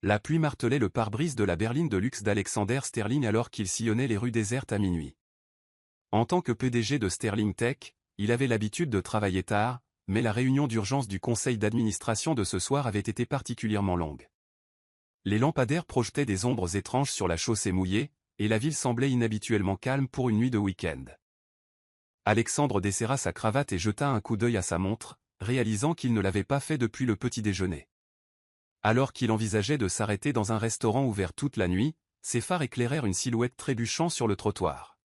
La pluie martelait le pare-brise de la berline de luxe d'Alexander Sterling alors qu'il sillonnait les rues désertes à minuit. En tant que PDG de Sterling Tech, il avait l'habitude de travailler tard, mais la réunion d'urgence du conseil d'administration de ce soir avait été particulièrement longue. Les lampadaires projetaient des ombres étranges sur la chaussée mouillée, et la ville semblait inhabituellement calme pour une nuit de week-end. Alexandre desserra sa cravate et jeta un coup d'œil à sa montre, réalisant qu'il ne l'avait pas fait depuis le petit déjeuner. Alors qu'il envisageait de s'arrêter dans un restaurant ouvert toute la nuit, ses phares éclairèrent une silhouette trébuchant sur le trottoir.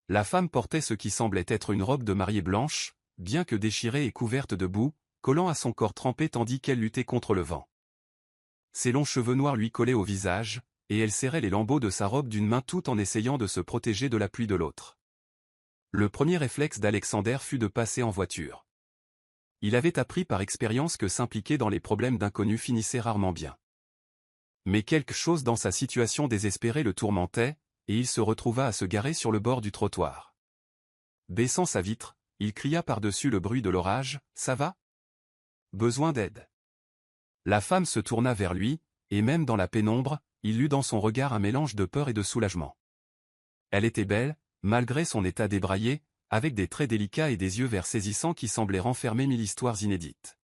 La femme portait ce qui semblait être une robe de mariée blanche, bien que déchirée et couverte de boue, collant à son corps trempé tandis qu'elle luttait contre le vent. Ses longs cheveux noirs lui collaient au visage, et elle serrait les lambeaux de sa robe d'une main tout en essayant de se protéger de la pluie de l'autre. Le premier réflexe d'Alexander fut de passer en voiture. Il avait appris par expérience que s'impliquer dans les problèmes d'inconnus finissait rarement bien. Mais quelque chose dans sa situation désespérée le tourmentait, et il se retrouva à se garer sur le bord du trottoir. Baissant sa vitre, il cria par-dessus le bruit de l'orage, « Ça va ? Besoin d'aide ?» La femme se tourna vers lui, et même dans la pénombre, il lut dans son regard un mélange de peur et de soulagement. Elle était belle, malgré son état débraillé, avec des traits délicats et des yeux verts saisissants qui semblaient renfermer 1000 histoires inédites.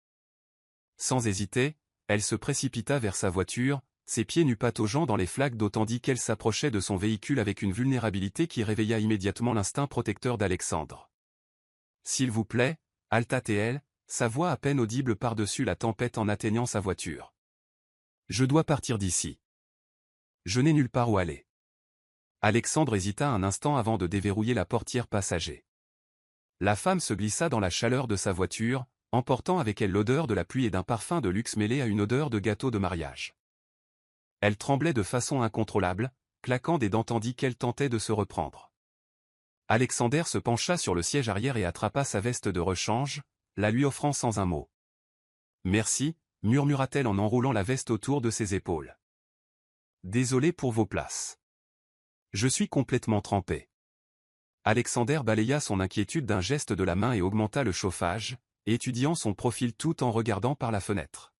Sans hésiter, elle se précipita vers sa voiture, ses pieds nus pataugeant dans les flaques d'eau tandis qu'elle s'approchait de son véhicule avec une vulnérabilité qui réveilla immédiatement l'instinct protecteur d'Alexandre. « S'il vous plaît, » halta-t-elle, sa voix à peine audible par-dessus la tempête en atteignant sa voiture. « Je dois partir d'ici. Je n'ai nulle part où aller. » Alexandre hésita un instant avant de déverrouiller la portière passager. La femme se glissa dans la chaleur de sa voiture, emportant avec elle l'odeur de la pluie et d'un parfum de luxe mêlé à une odeur de gâteau de mariage. Elle tremblait de façon incontrôlable, claquant des dents tandis qu'elle tentait de se reprendre. Alexander se pencha sur le siège arrière et attrapa sa veste de rechange, la lui offrant sans un mot. « Merci » murmura-t-elle en enroulant la veste autour de ses épaules. « Désolé pour vos places. Je suis complètement trempé. » Alexander balaya son inquiétude d'un geste de la main et augmenta le chauffage, étudiant son profil tout en regardant par la fenêtre.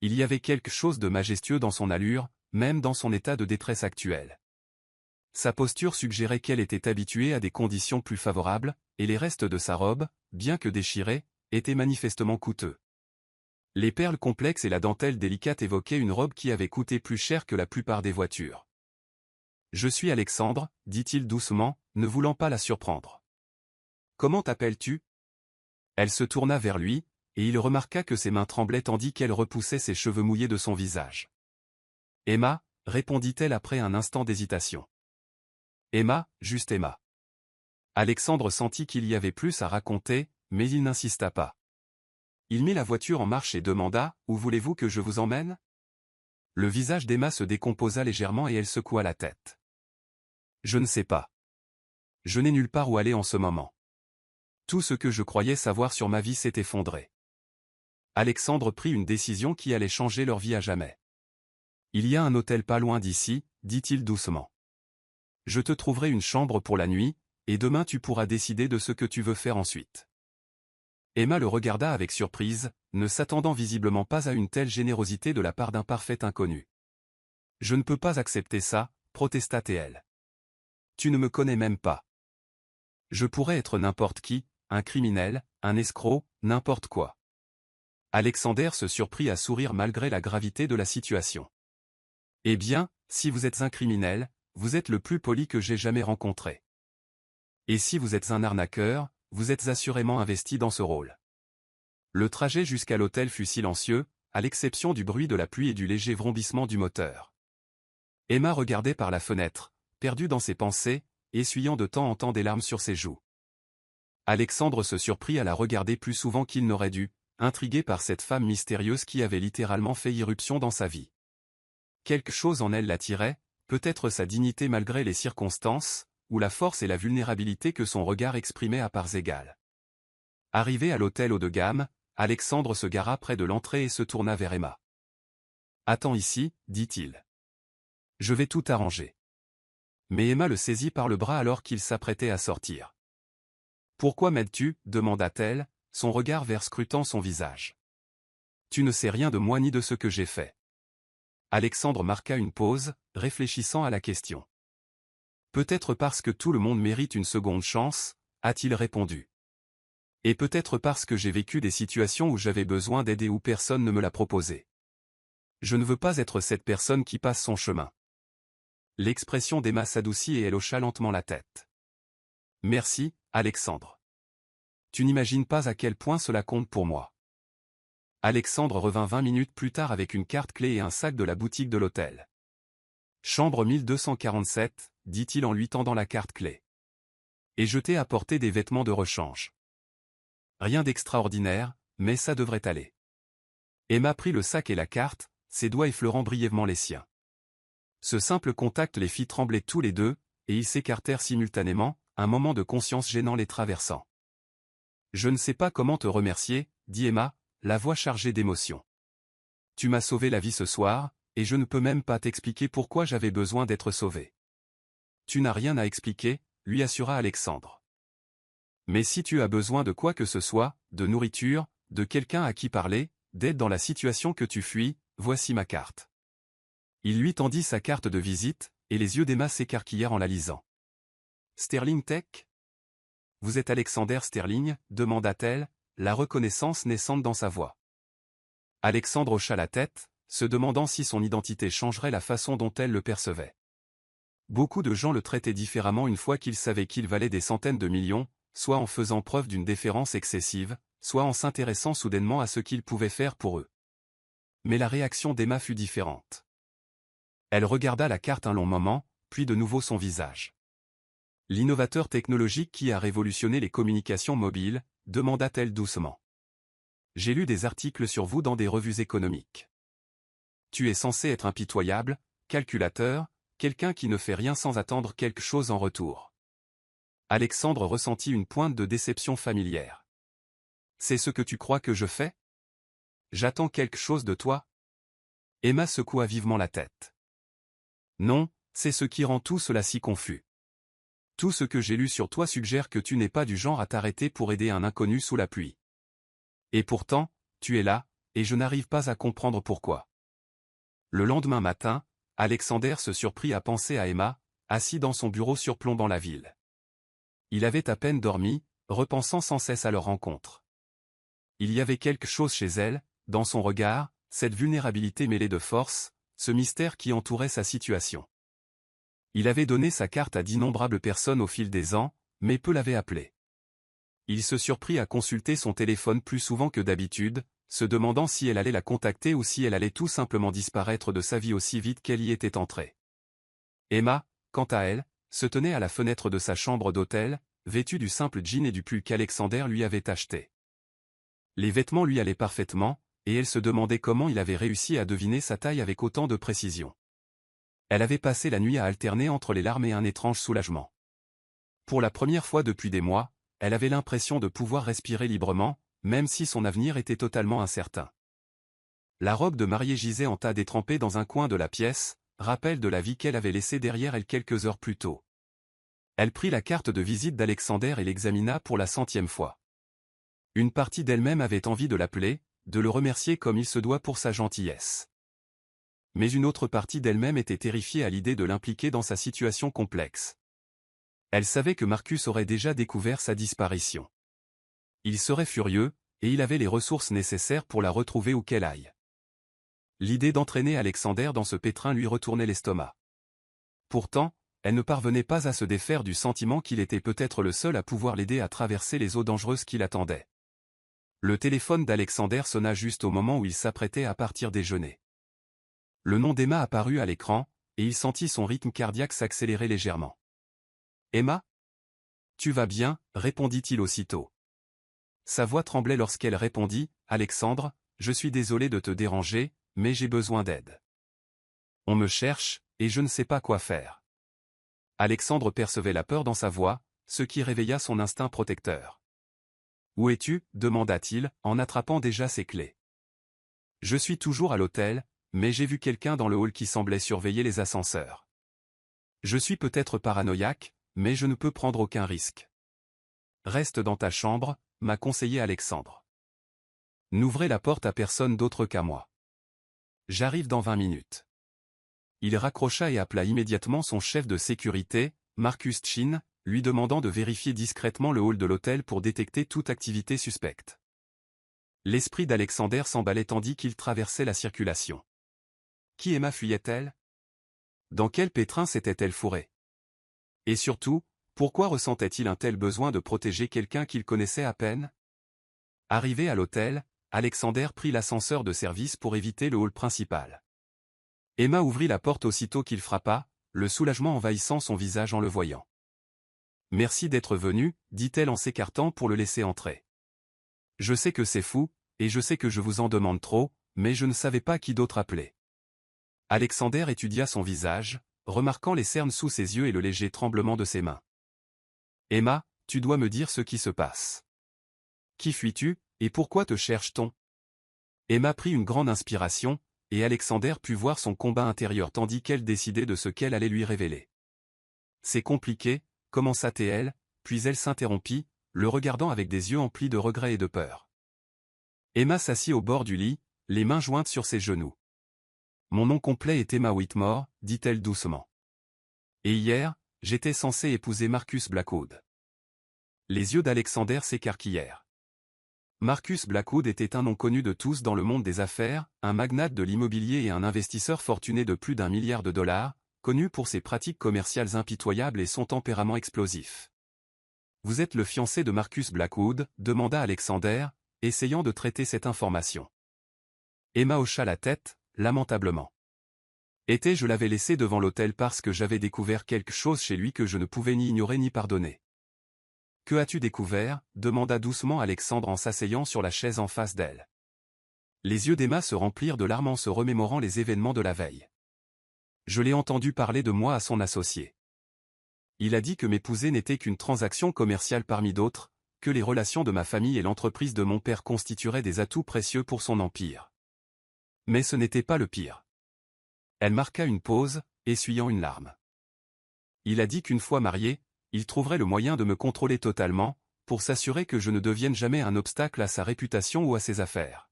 Il y avait quelque chose de majestueux dans son allure, même dans son état de détresse actuel. Sa posture suggérait qu'elle était habituée à des conditions plus favorables, et les restes de sa robe, bien que déchirés, étaient manifestement coûteux. Les perles complexes et la dentelle délicate évoquaient une robe qui avait coûté plus cher que la plupart des voitures. « Je suis Alexandre, » dit-il doucement, ne voulant pas la surprendre. « Comment t'appelles-tu » Elle se tourna vers lui, et il remarqua que ses mains tremblaient tandis qu'elle repoussait ses cheveux mouillés de son visage. « Emma » répondit-elle après un instant d'hésitation. « Emma, juste Emma. » Alexandre sentit qu'il y avait plus à raconter, mais il n'insista pas. Il mit la voiture en marche et demanda « Où voulez-vous que je vous emmène ?» Le visage d'Emma se décomposa légèrement et elle secoua la tête. « Je ne sais pas. Je n'ai nulle part où aller en ce moment. Tout ce que je croyais savoir sur ma vie s'est effondré. » Alexandre prit une décision qui allait changer leur vie à jamais. « Il y a un hôtel pas loin d'ici, » dit-il doucement. « Je te trouverai une chambre pour la nuit, et demain tu pourras décider de ce que tu veux faire ensuite. » Emma le regarda avec surprise, ne s'attendant visiblement pas à une telle générosité de la part d'un parfait inconnu. « Je ne peux pas accepter ça, » protesta-t-elle. « Tu ne me connais même pas. Je pourrais être n'importe qui, un criminel, un escroc, n'importe quoi. » Alexander se surprit à sourire malgré la gravité de la situation. « Eh bien, si vous êtes un criminel, vous êtes le plus poli que j'ai jamais rencontré. Et si vous êtes un arnaqueur, vous êtes assurément investi dans ce rôle. » Le trajet jusqu'à l'hôtel fut silencieux, à l'exception du bruit de la pluie et du léger vrombissement du moteur. Emma regardait par la fenêtre, perdue dans ses pensées, essuyant de temps en temps des larmes sur ses joues. Alexandre se surprit à la regarder plus souvent qu'il n'aurait dû, intrigué par cette femme mystérieuse qui avait littéralement fait irruption dans sa vie. Quelque chose en elle l'attirait, peut-être sa dignité malgré les circonstances, ou la force et la vulnérabilité que son regard exprimait à parts égales. Arrivé à l'hôtel haut de gamme, Alexandre se gara près de l'entrée et se tourna vers Emma. « Attends ici, » dit-il. « Je vais tout arranger. » Mais Emma le saisit par le bras alors qu'il s'apprêtait à sortir. « Pourquoi m'aides-tu » demanda-t-elle, son regard vert scrutant son visage. « Tu ne sais rien de moi ni de ce que j'ai fait. Alexandre marqua une pause, réfléchissant à la question. Peut-être parce que tout le monde mérite une seconde chance, a-t-il répondu. Et peut-être parce que j'ai vécu des situations où j'avais besoin d'aide et où personne ne me l'a proposé. Je ne veux pas être cette personne qui passe son chemin. L'expression d'Emma s'adoucit et elle hocha lentement la tête. Merci, Alexandre. Tu n'imagines pas à quel point cela compte pour moi. Alexandre revint 20 minutes plus tard avec une carte clé et un sac de la boutique de l'hôtel. Chambre 1247, dit-il en lui tendant la carte clé. Et je t'ai apporté des vêtements de rechange. Rien d'extraordinaire, mais ça devrait aller. Emma prit le sac et la carte, ses doigts effleurant brièvement les siens. Ce simple contact les fit trembler tous les deux, et ils s'écartèrent simultanément, un moment de conscience gênant les traversant. Je ne sais pas comment te remercier, dit Emma, la voix chargée d'émotion. Tu m'as sauvé la vie ce soir, et je ne peux même pas t'expliquer pourquoi j'avais besoin d'être sauvé. Tu n'as rien à expliquer, lui assura Alexandre. Mais si tu as besoin de quoi que ce soit, de nourriture, de quelqu'un à qui parler, d'aide dans la situation que tu fuis, voici ma carte. Il lui tendit sa carte de visite, et les yeux d'Emma s'écarquillèrent en la lisant. Sterling Tech ? Vous êtes Alexander Sterling, demanda-t-elle, la reconnaissance naissante dans sa voix. Alexandre hocha la tête, se demandant si son identité changerait la façon dont elle le percevait. Beaucoup de gens le traitaient différemment une fois qu'ils savaient qu'il valait des centaines de millions, soit en faisant preuve d'une déférence excessive, soit en s'intéressant soudainement à ce qu'il pouvait faire pour eux. Mais la réaction d'Emma fut différente. Elle regarda la carte un long moment, puis de nouveau son visage. L'innovateur technologique qui a révolutionné les communications mobiles, demanda-t-elle doucement. J'ai lu des articles sur vous dans des revues économiques. Tu es censé être impitoyable, calculateur, quelqu'un qui ne fait rien sans attendre quelque chose en retour. Alexandre ressentit une pointe de déception familière. C'est ce que tu crois que je fais ? J'attends quelque chose de toi ? Emma secoua vivement la tête. Non, c'est ce qui rend tout cela si confus. Tout ce que j'ai lu sur toi suggère que tu n'es pas du genre à t'arrêter pour aider un inconnu sous la pluie. Et pourtant, tu es là, et je n'arrive pas à comprendre pourquoi. Le lendemain matin, Alexander se surprit à penser à Emma, assis dans son bureau surplombant la ville. Il avait à peine dormi, repensant sans cesse à leur rencontre. Il y avait quelque chose chez elle, dans son regard, cette vulnérabilité mêlée de force, ce mystère qui entourait sa situation. Il avait donné sa carte à d'innombrables personnes au fil des ans, mais peu l'avaient appelée. Il se surprit à consulter son téléphone plus souvent que d'habitude, se demandant si elle allait la contacter ou si elle allait tout simplement disparaître de sa vie aussi vite qu'elle y était entrée. Emma, quant à elle, se tenait à la fenêtre de sa chambre d'hôtel, vêtue du simple jean et du pull qu'Alexander lui avait acheté. Les vêtements lui allaient parfaitement, et elle se demandait comment il avait réussi à deviner sa taille avec autant de précision. Elle avait passé la nuit à alterner entre les larmes et un étrange soulagement. Pour la première fois depuis des mois, elle avait l'impression de pouvoir respirer librement, même si son avenir était totalement incertain. La robe de mariée gisait en tas détrempée dans un coin de la pièce, rappel de la vie qu'elle avait laissée derrière elle quelques heures plus tôt. Elle prit la carte de visite d'Alexander et l'examina pour la 100e fois. Une partie d'elle-même avait envie de l'appeler, de le remercier comme il se doit pour sa gentillesse. Mais une autre partie d'elle-même était terrifiée à l'idée de l'impliquer dans sa situation complexe. Elle savait que Marcus aurait déjà découvert sa disparition. Il serait furieux, et il avait les ressources nécessaires pour la retrouver où qu'elle aille. L'idée d'entraîner Alexander dans ce pétrin lui retournait l'estomac. Pourtant, elle ne parvenait pas à se défaire du sentiment qu'il était peut-être le seul à pouvoir l'aider à traverser les eaux dangereuses qui l'attendaient. Le téléphone d'Alexander sonna juste au moment où il s'apprêtait à partir déjeuner. Le nom d'Emma apparut à l'écran, et il sentit son rythme cardiaque s'accélérer légèrement. « Emma ? Tu vas bien ?» répondit-il aussitôt. Sa voix tremblait lorsqu'elle répondit « Alexandre, je suis désolé de te déranger, mais j'ai besoin d'aide. On me cherche, et je ne sais pas quoi faire. » Alexandre percevait la peur dans sa voix, ce qui réveilla son instinct protecteur. « Où es-tu » demanda-t-il, en attrapant déjà ses clés. « Je suis toujours à l'hôtel, mais j'ai vu quelqu'un dans le hall qui semblait surveiller les ascenseurs. Je suis peut-être paranoïaque, mais je ne peux prendre aucun risque. Reste dans ta chambre, m'a conseillé Alexandre. N'ouvrez la porte à personne d'autre qu'à moi. J'arrive dans 20 minutes. Il raccrocha et appela immédiatement son chef de sécurité, Marcus Chin, lui demandant de vérifier discrètement le hall de l'hôtel pour détecter toute activité suspecte. L'esprit d'Alexander s'emballait tandis qu'il traversait la circulation. Qui Emma fuyait-elle? Dans quel pétrin s'était-elle fourrée? Et surtout, pourquoi ressentait-il un tel besoin de protéger quelqu'un qu'il connaissait à peine? Arrivé à l'hôtel, Alexander prit l'ascenseur de service pour éviter le hall principal. Emma ouvrit la porte aussitôt qu'il frappa, le soulagement envahissant son visage en le voyant. « Merci d'être venu, dit-elle en s'écartant pour le laisser entrer. Je sais que c'est fou, et je sais que je vous en demande trop, mais je ne savais pas qui d'autre appeler. » Alexander étudia son visage, remarquant les cernes sous ses yeux et le léger tremblement de ses mains. « Emma, tu dois me dire ce qui se passe. Qui fuis-tu, et pourquoi te cherche-t-on » Emma prit une grande inspiration, et Alexander put voir son combat intérieur tandis qu'elle décidait de ce qu'elle allait lui révéler. « C'est compliqué, commença-t-elle, puis elle s'interrompit, le regardant avec des yeux emplis de regret et de peur. Emma s'assit au bord du lit, les mains jointes sur ses genoux. « Mon nom complet est Emma Whitmore, dit-elle doucement. Et hier, j'étais censée épouser Marcus Blackwood. » Les yeux d'Alexander s'écarquillèrent. Marcus Blackwood était un nom connu de tous dans le monde des affaires, un magnate de l'immobilier et un investisseur fortuné de plus d'1 milliard de dollars, connu pour ses pratiques commerciales impitoyables et son tempérament explosif. « Vous êtes le fiancé de Marcus Blackwood ?» demanda Alexander, essayant de traiter cette information. Emma hocha la tête, lamentablement. Je l'avais laissé devant l'hôtel parce que j'avais découvert quelque chose chez lui que je ne pouvais ni ignorer ni pardonner. « Que as-tu découvert ?» demanda doucement Alexandre en s'asseyant sur la chaise en face d'elle. Les yeux d'Emma se remplirent de larmes en se remémorant les événements de la veille. « Je l'ai entendu parler de moi à son associé. Il a dit que m'épouser n'était qu'une transaction commerciale parmi d'autres, que les relations de ma famille et l'entreprise de mon père constitueraient des atouts précieux pour son empire. Mais ce n'était pas le pire. » Elle marqua une pause, essuyant une larme. « Il a dit qu'une fois marié, il trouverait le moyen de me contrôler totalement, pour s'assurer que je ne devienne jamais un obstacle à sa réputation ou à ses affaires. »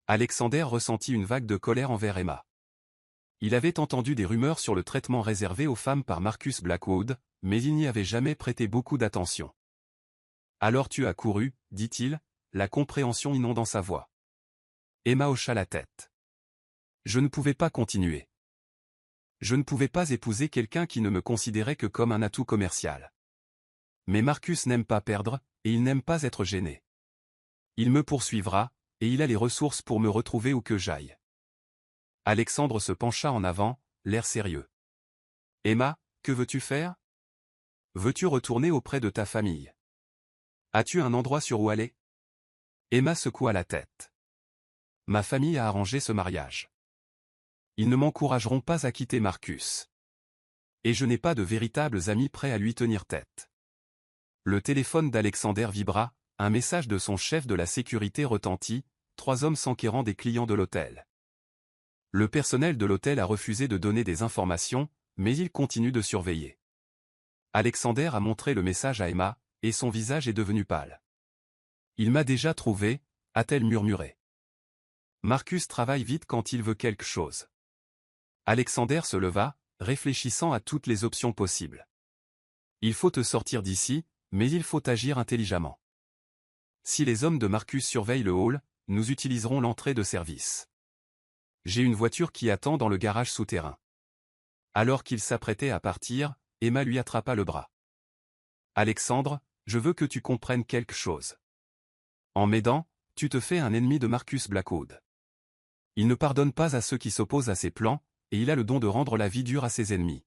Alexander ressentit une vague de colère envers Emma. Il avait entendu des rumeurs sur le traitement réservé aux femmes par Marcus Blackwood, mais il n'y avait jamais prêté beaucoup d'attention. « Alors tu as couru, dit-il, la compréhension inondant sa voix. Emma hocha la tête. Je ne pouvais pas continuer. Je ne pouvais pas épouser quelqu'un qui ne me considérait que comme un atout commercial. Mais Marcus n'aime pas perdre, et il n'aime pas être gêné. Il me poursuivra, et il a les ressources pour me retrouver où que j'aille. » Alexandre se pencha en avant, l'air sérieux. « Emma, que veux-tu faire? Veux-tu retourner auprès de ta famille? As-tu un endroit sur où aller ?» Emma secoua la tête. « Ma famille a arrangé ce mariage. Ils ne m'encourageront pas à quitter Marcus. Et je n'ai pas de véritables amis prêts à lui tenir tête. » Le téléphone d'Alexander vibra, un message de son chef de la sécurité retentit, 3 hommes s'enquérant des clients de l'hôtel. Le personnel de l'hôtel a refusé de donner des informations, mais il continue de surveiller. Alexander a montré le message à Emma, et son visage est devenu pâle. « Il m'a déjà trouvé » a-t-elle murmuré. Marcus travaille vite quand il veut quelque chose. Alexander se leva, réfléchissant à toutes les options possibles. « Il faut te sortir d'ici, mais il faut agir intelligemment. Si les hommes de Marcus surveillent le hall, nous utiliserons l'entrée de service. J'ai une voiture qui attend dans le garage souterrain. » Alors qu'il s'apprêtait à partir, Emma lui attrapa le bras. « Alexandre, je veux que tu comprennes quelque chose. En m'aidant, tu te fais un ennemi de Marcus Blackwood. Il ne pardonne pas à ceux qui s'opposent à ses plans, et il a le don de rendre la vie dure à ses ennemis. »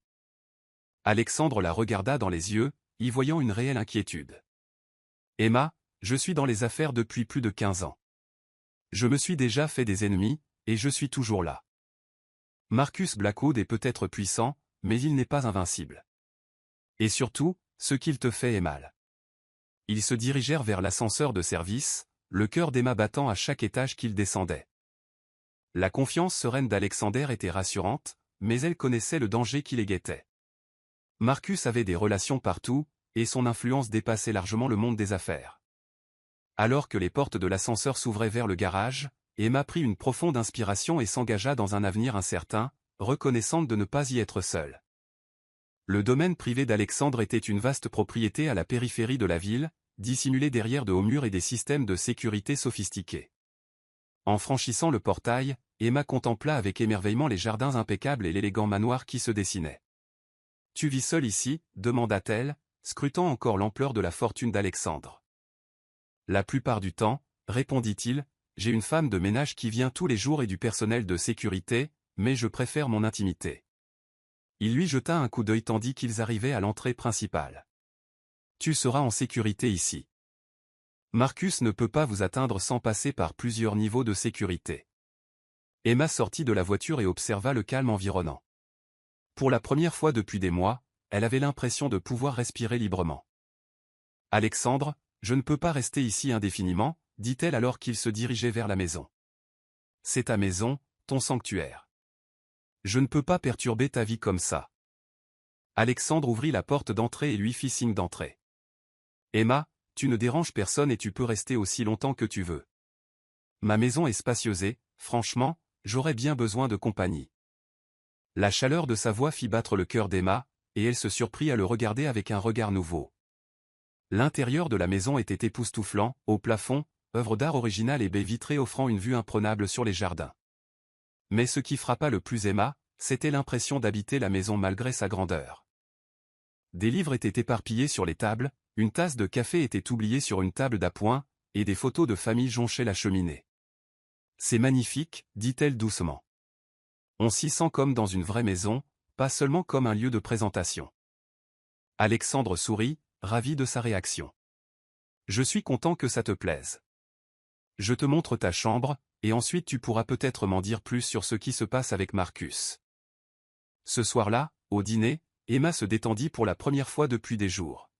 Alexandre la regarda dans les yeux, y voyant une réelle inquiétude. « Emma, je suis dans les affaires depuis plus de 15 ans. Je me suis déjà fait des ennemis, et je suis toujours là. Marcus Blackwood est peut-être puissant, mais il n'est pas invincible. Et surtout, ce qu'il te fait est mal. » Ils se dirigèrent vers l'ascenseur de service, le cœur d'Emma battant à chaque étage qu'il descendait. La confiance sereine d'Alexander était rassurante, mais elle connaissait le danger qui les guettait. Marcus avait des relations partout, et son influence dépassait largement le monde des affaires. Alors que les portes de l'ascenseur s'ouvraient vers le garage, Emma prit une profonde inspiration et s'engagea dans un avenir incertain, reconnaissante de ne pas y être seule. Le domaine privé d'Alexandre était une vaste propriété à la périphérie de la ville, dissimulée derrière de hauts murs et des systèmes de sécurité sophistiqués. En franchissant le portail, Emma contempla avec émerveillement les jardins impeccables et l'élégant manoir qui se dessinait. « Tu vis seul ici ?» demanda-t-elle, scrutant encore l'ampleur de la fortune d'Alexandre. « La plupart du temps, » répondit-il, « j'ai une femme de ménage qui vient tous les jours et du personnel de sécurité, mais je préfère mon intimité. » Il lui jeta un coup d'œil tandis qu'ils arrivaient à l'entrée principale. « Tu seras en sécurité ici. Marcus ne peut pas vous atteindre sans passer par plusieurs niveaux de sécurité. » Emma sortit de la voiture et observa le calme environnant. Pour la première fois depuis des mois, elle avait l'impression de pouvoir respirer librement. « Alexandre, je ne peux pas rester ici indéfiniment, » dit-elle alors qu'il se dirigeait vers la maison. « C'est ta maison, ton sanctuaire. Je ne peux pas perturber ta vie comme ça. » Alexandre ouvrit la porte d'entrée et lui fit signe d'entrer. « Emma, tu ne déranges personne et tu peux rester aussi longtemps que tu veux. Ma maison est spacieuse et, franchement, j'aurais bien besoin de compagnie. » La chaleur de sa voix fit battre le cœur d'Emma, et elle se surprit à le regarder avec un regard nouveau. L'intérieur de la maison était époustouflant, au plafond, œuvre d'art originale et baies vitrées offrant une vue imprenable sur les jardins. Mais ce qui frappa le plus Emma, c'était l'impression d'habiter la maison malgré sa grandeur. Des livres étaient éparpillés sur les tables, une tasse de café était oubliée sur une table d'appoint, et des photos de famille jonchaient la cheminée. « C'est magnifique, » dit-elle doucement. On s'y sent comme dans une vraie maison, pas seulement comme un lieu de présentation. Alexandre sourit, ravi de sa réaction. « Je suis content que ça te plaise. Je te montre ta chambre, et ensuite tu pourras peut-être m'en dire plus sur ce qui se passe avec Marcus. » Ce soir-là, au dîner, Emma se détendit pour la première fois depuis des jours.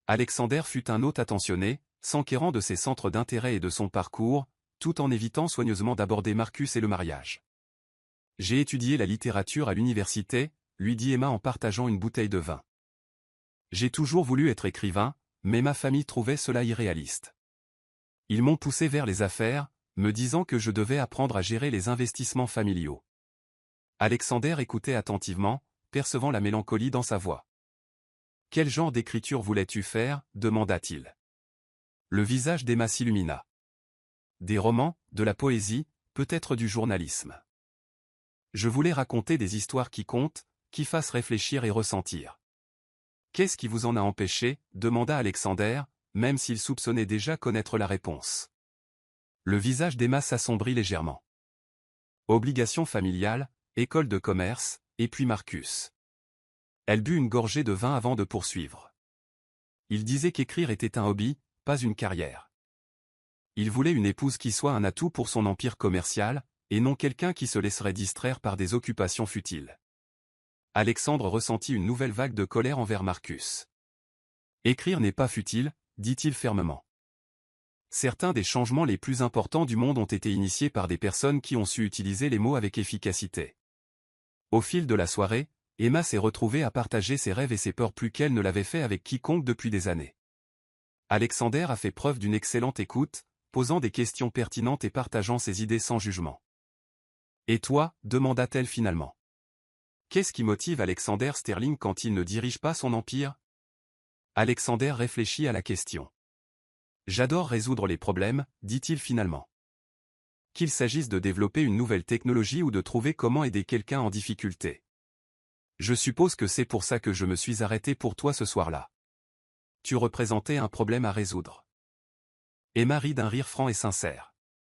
Alexander fut un hôte attentionné, s'enquérant de ses centres d'intérêt et de son parcours, tout en évitant soigneusement d'aborder Marcus et le mariage. « J'ai étudié la littérature à l'université, » lui dit Emma en partageant une bouteille de vin. « J'ai toujours voulu être écrivain, mais ma famille trouvait cela irréaliste. Ils m'ont poussé vers les affaires, me disant que je devais apprendre à gérer les investissements familiaux. » Alexander écoutait attentivement, percevant la mélancolie dans sa voix. « Quel genre d'écriture voulais-tu faire ?» demanda-t-il. Le visage d'Emma s'illumina. « Des romans, de la poésie, peut-être du journalisme. Je voulais raconter des histoires qui comptent, qui fassent réfléchir et ressentir. »« Qu'est-ce qui vous en a empêché ?» demanda Alexander, même s'il soupçonnait déjà connaître la réponse. Le visage d'Emma s'assombrit légèrement. Obligation familiale, école de commerce, et puis Marcus. Elle but une gorgée de vin avant de poursuivre. Il disait qu'écrire était un hobby, pas une carrière. Il voulait une épouse qui soit un atout pour son empire commercial, et non quelqu'un qui se laisserait distraire par des occupations futiles. Alexandre ressentit une nouvelle vague de colère envers Marcus. « Écrire n'est pas futile, » dit-il fermement. « Certains des changements les plus importants du monde ont été initiés par des personnes qui ont su utiliser les mots avec efficacité. » Au fil de la soirée, Emma s'est retrouvée à partager ses rêves et ses peurs plus qu'elle ne l'avait fait avec quiconque depuis des années. Alexander a fait preuve d'une excellente écoute, posant des questions pertinentes et partageant ses idées sans jugement. « Et toi ?» demanda-t-elle finalement. « Qu'est-ce qui motive Alexander Sterling quand il ne dirige pas son empire ?» Alexander réfléchit à la question. « J'adore résoudre les problèmes, » dit-il finalement. « Qu'il s'agisse de développer une nouvelle technologie ou de trouver comment aider quelqu'un en difficulté. Je suppose que c'est pour ça que je me suis arrêté pour toi ce soir-là. Tu représentais un problème à résoudre. » Emma rit d'un rire franc et sincère.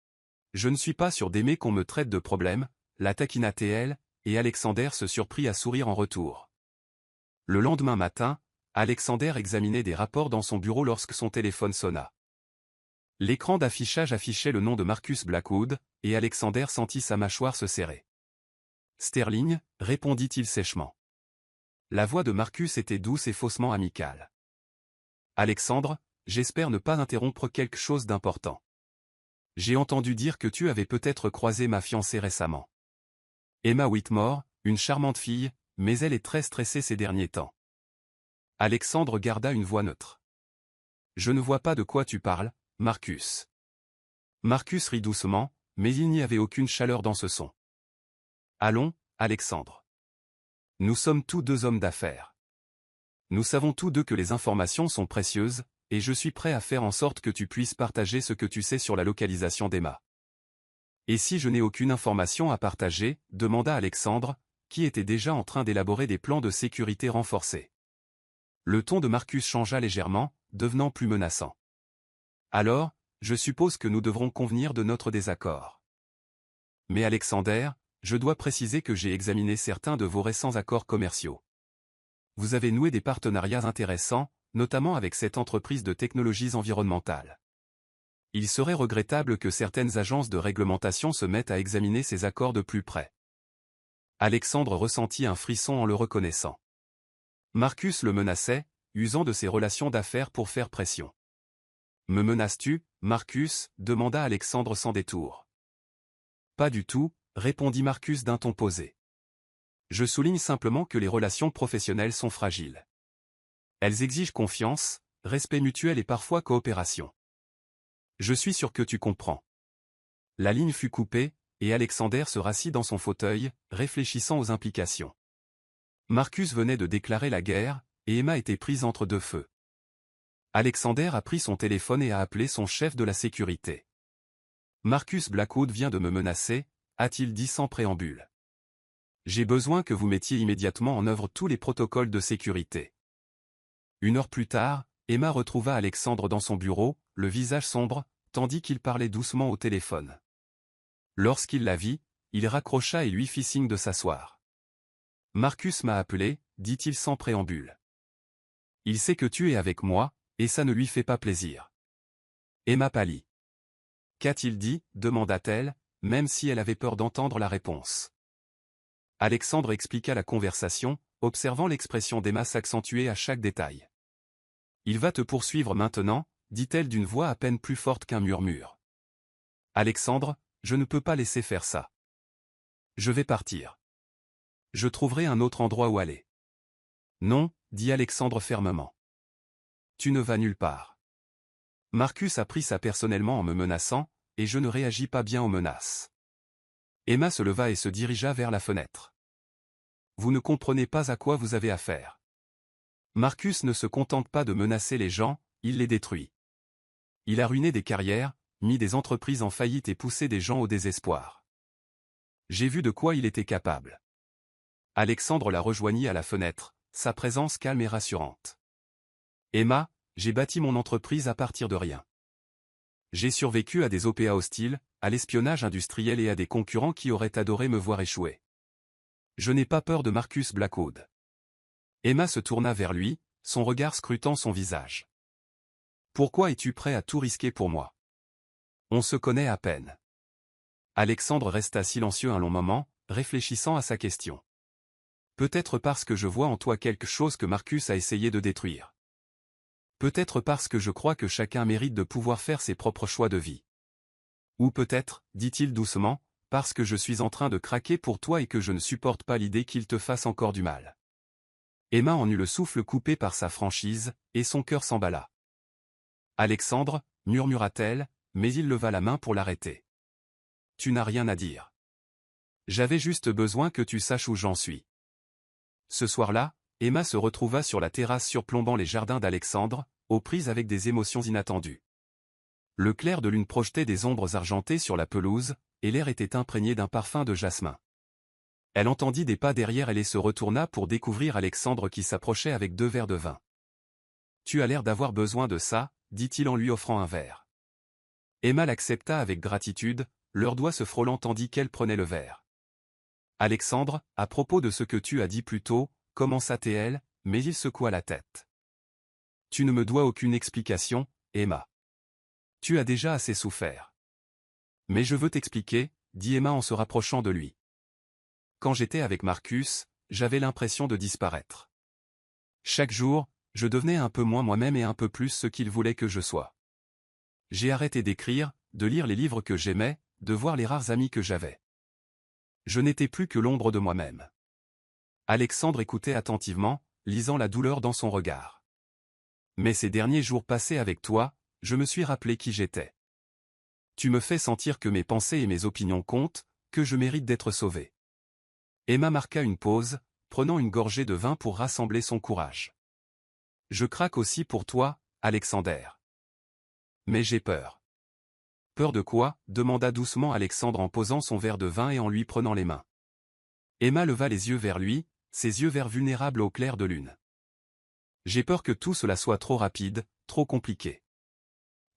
« Je ne suis pas sûr d'aimer qu'on me traite de problème, » la taquina-t-elle, et Alexander se surprit à sourire en retour. Le lendemain matin, Alexander examinait des rapports dans son bureau lorsque son téléphone sonna. L'écran d'affichage affichait le nom de Marcus Blackwood, et Alexander sentit sa mâchoire se serrer. « Sterling » répondit-il sèchement. La voix de Marcus était douce et faussement amicale. « Alexandre, j'espère ne pas interrompre quelque chose d'important. J'ai entendu dire que tu avais peut-être croisé ma fiancée récemment. Emma Whitmore, une charmante fille, mais elle est très stressée ces derniers temps. » Alexandre garda une voix neutre. « Je ne vois pas de quoi tu parles, Marcus. » Marcus rit doucement, mais il n'y avait aucune chaleur dans ce son. « Allons, Alexandre. Nous sommes tous deux hommes d'affaires. Nous savons tous deux que les informations sont précieuses, et je suis prêt à faire en sorte que tu puisses partager ce que tu sais sur la localisation d'Emma. Et si je n'ai aucune information à partager, demanda Alexandre, qui était déjà en train d'élaborer des plans de sécurité renforcés. Le ton de Marcus changea légèrement, devenant plus menaçant. Alors, je suppose que nous devrons convenir de notre désaccord. Mais Alexander, je dois préciser que j'ai examiné certains de vos récents accords commerciaux. Vous avez noué des partenariats intéressants, notamment avec cette entreprise de technologies environnementales. Il serait regrettable que certaines agences de réglementation se mettent à examiner ces accords de plus près. Alexandre ressentit un frisson en le reconnaissant. Marcus le menaçait, usant de ses relations d'affaires pour faire pression. « Me menaces-tu, Marcus » demanda Alexandre sans détour. « Pas du tout » répondit Marcus d'un ton posé. « Je souligne simplement que les relations professionnelles sont fragiles. Elles exigent confiance, respect mutuel et parfois coopération. Je suis sûr que tu comprends. » La ligne fut coupée, et Alexander se rassit dans son fauteuil, réfléchissant aux implications. Marcus venait de déclarer la guerre, et Emma était prise entre deux feux. Alexander a pris son téléphone et a appelé son chef de la sécurité. « Marcus Blackwood vient de me menacer », a-t-il dit sans préambule. « J'ai besoin que vous mettiez immédiatement en œuvre tous les protocoles de sécurité. » Une heure plus tard, Emma retrouva Alexandre dans son bureau, le visage sombre, tandis qu'il parlait doucement au téléphone. Lorsqu'il la vit, il raccrocha et lui fit signe de s'asseoir. « Marcus m'a appelé » dit-il sans préambule. « Il sait que tu es avec moi, et ça ne lui fait pas plaisir. » Emma pâlit. « Qu'a-t-il dit » demanda-t-elle, même si elle avait peur d'entendre la réponse. Alexandre expliqua la conversation, observant l'expression d'Emma s'accentuer à chaque détail. « Il va te poursuivre maintenant » dit-elle d'une voix à peine plus forte qu'un murmure. « Alexandre, je ne peux pas laisser faire ça. Je vais partir. Je trouverai un autre endroit où aller. »« Non » dit Alexandre fermement. « Tu ne vas nulle part. Marcus a pris ça personnellement en me menaçant, et je ne réagis pas bien aux menaces. » Emma se leva et se dirigea vers la fenêtre. « Vous ne comprenez pas à quoi vous avez affaire. Marcus ne se contente pas de menacer les gens, il les détruit. Il a ruiné des carrières, mis des entreprises en faillite et poussé des gens au désespoir. J'ai vu de quoi il était capable. » Alexandre la rejoignit à la fenêtre, sa présence calme et rassurante. « Emma, j'ai bâti mon entreprise à partir de rien. J'ai survécu à des OPA hostiles, à l'espionnage industriel et à des concurrents qui auraient adoré me voir échouer. Je n'ai pas peur de Marcus Blackwood. » Emma se tourna vers lui, son regard scrutant son visage. « Pourquoi es-tu prêt à tout risquer pour moi? On se connaît à peine. » Alexandre resta silencieux un long moment, réfléchissant à sa question. « Peut-être parce que je vois en toi quelque chose que Marcus a essayé de détruire. Peut-être parce que je crois que chacun mérite de pouvoir faire ses propres choix de vie. Ou peut-être, dit-il doucement, parce que je suis en train de craquer pour toi et que je ne supporte pas l'idée qu'il te fasse encore du mal. » Emma en eut le souffle coupé par sa franchise, et son cœur s'emballa. « Alexandre, murmura-t-elle, mais il leva la main pour l'arrêter. « Tu n'as rien à dire. J'avais juste besoin que tu saches où j'en suis. » Ce soir-là, Emma se retrouva sur la terrasse surplombant les jardins d'Alexandre, aux prises avec des émotions inattendues. Le clair de lune projetait des ombres argentées sur la pelouse, et l'air était imprégné d'un parfum de jasmin. Elle entendit des pas derrière elle et se retourna pour découvrir Alexandre qui s'approchait avec 2 verres de vin. « Tu as l'air d'avoir besoin de ça » dit-il en lui offrant un verre. Emma l'accepta avec gratitude, leurs doigts se frôlant tandis qu'elle prenait le verre. « Alexandre, à propos de ce que tu as dit plus tôt, commença-t-elle, mais il secoua la tête. « Tu ne me dois aucune explication, Emma. Tu as déjà assez souffert. »« Mais je veux t'expliquer, » dit Emma en se rapprochant de lui. « Quand j'étais avec Marcus, j'avais l'impression de disparaître. Chaque jour, je devenais un peu moins moi-même et un peu plus ce qu'il voulait que je sois. J'ai arrêté d'écrire, de lire les livres que j'aimais, de voir les rares amis que j'avais. Je n'étais plus que l'ombre de moi-même. » Alexandre écoutait attentivement, lisant la douleur dans son regard. « Mais ces derniers jours passés avec toi, je me suis rappelé qui j'étais. Tu me fais sentir que mes pensées et mes opinions comptent, que je mérite d'être sauvé. Emma marqua une pause, prenant une gorgée de vin pour rassembler son courage. Je craque aussi pour toi, Alexander. Mais j'ai peur. Peur de quoi? Demanda doucement Alexandre en posant son verre de vin et en lui prenant les mains. Emma leva les yeux vers lui, ses yeux verts vulnérables au clair de lune. J'ai peur que tout cela soit trop rapide, trop compliqué.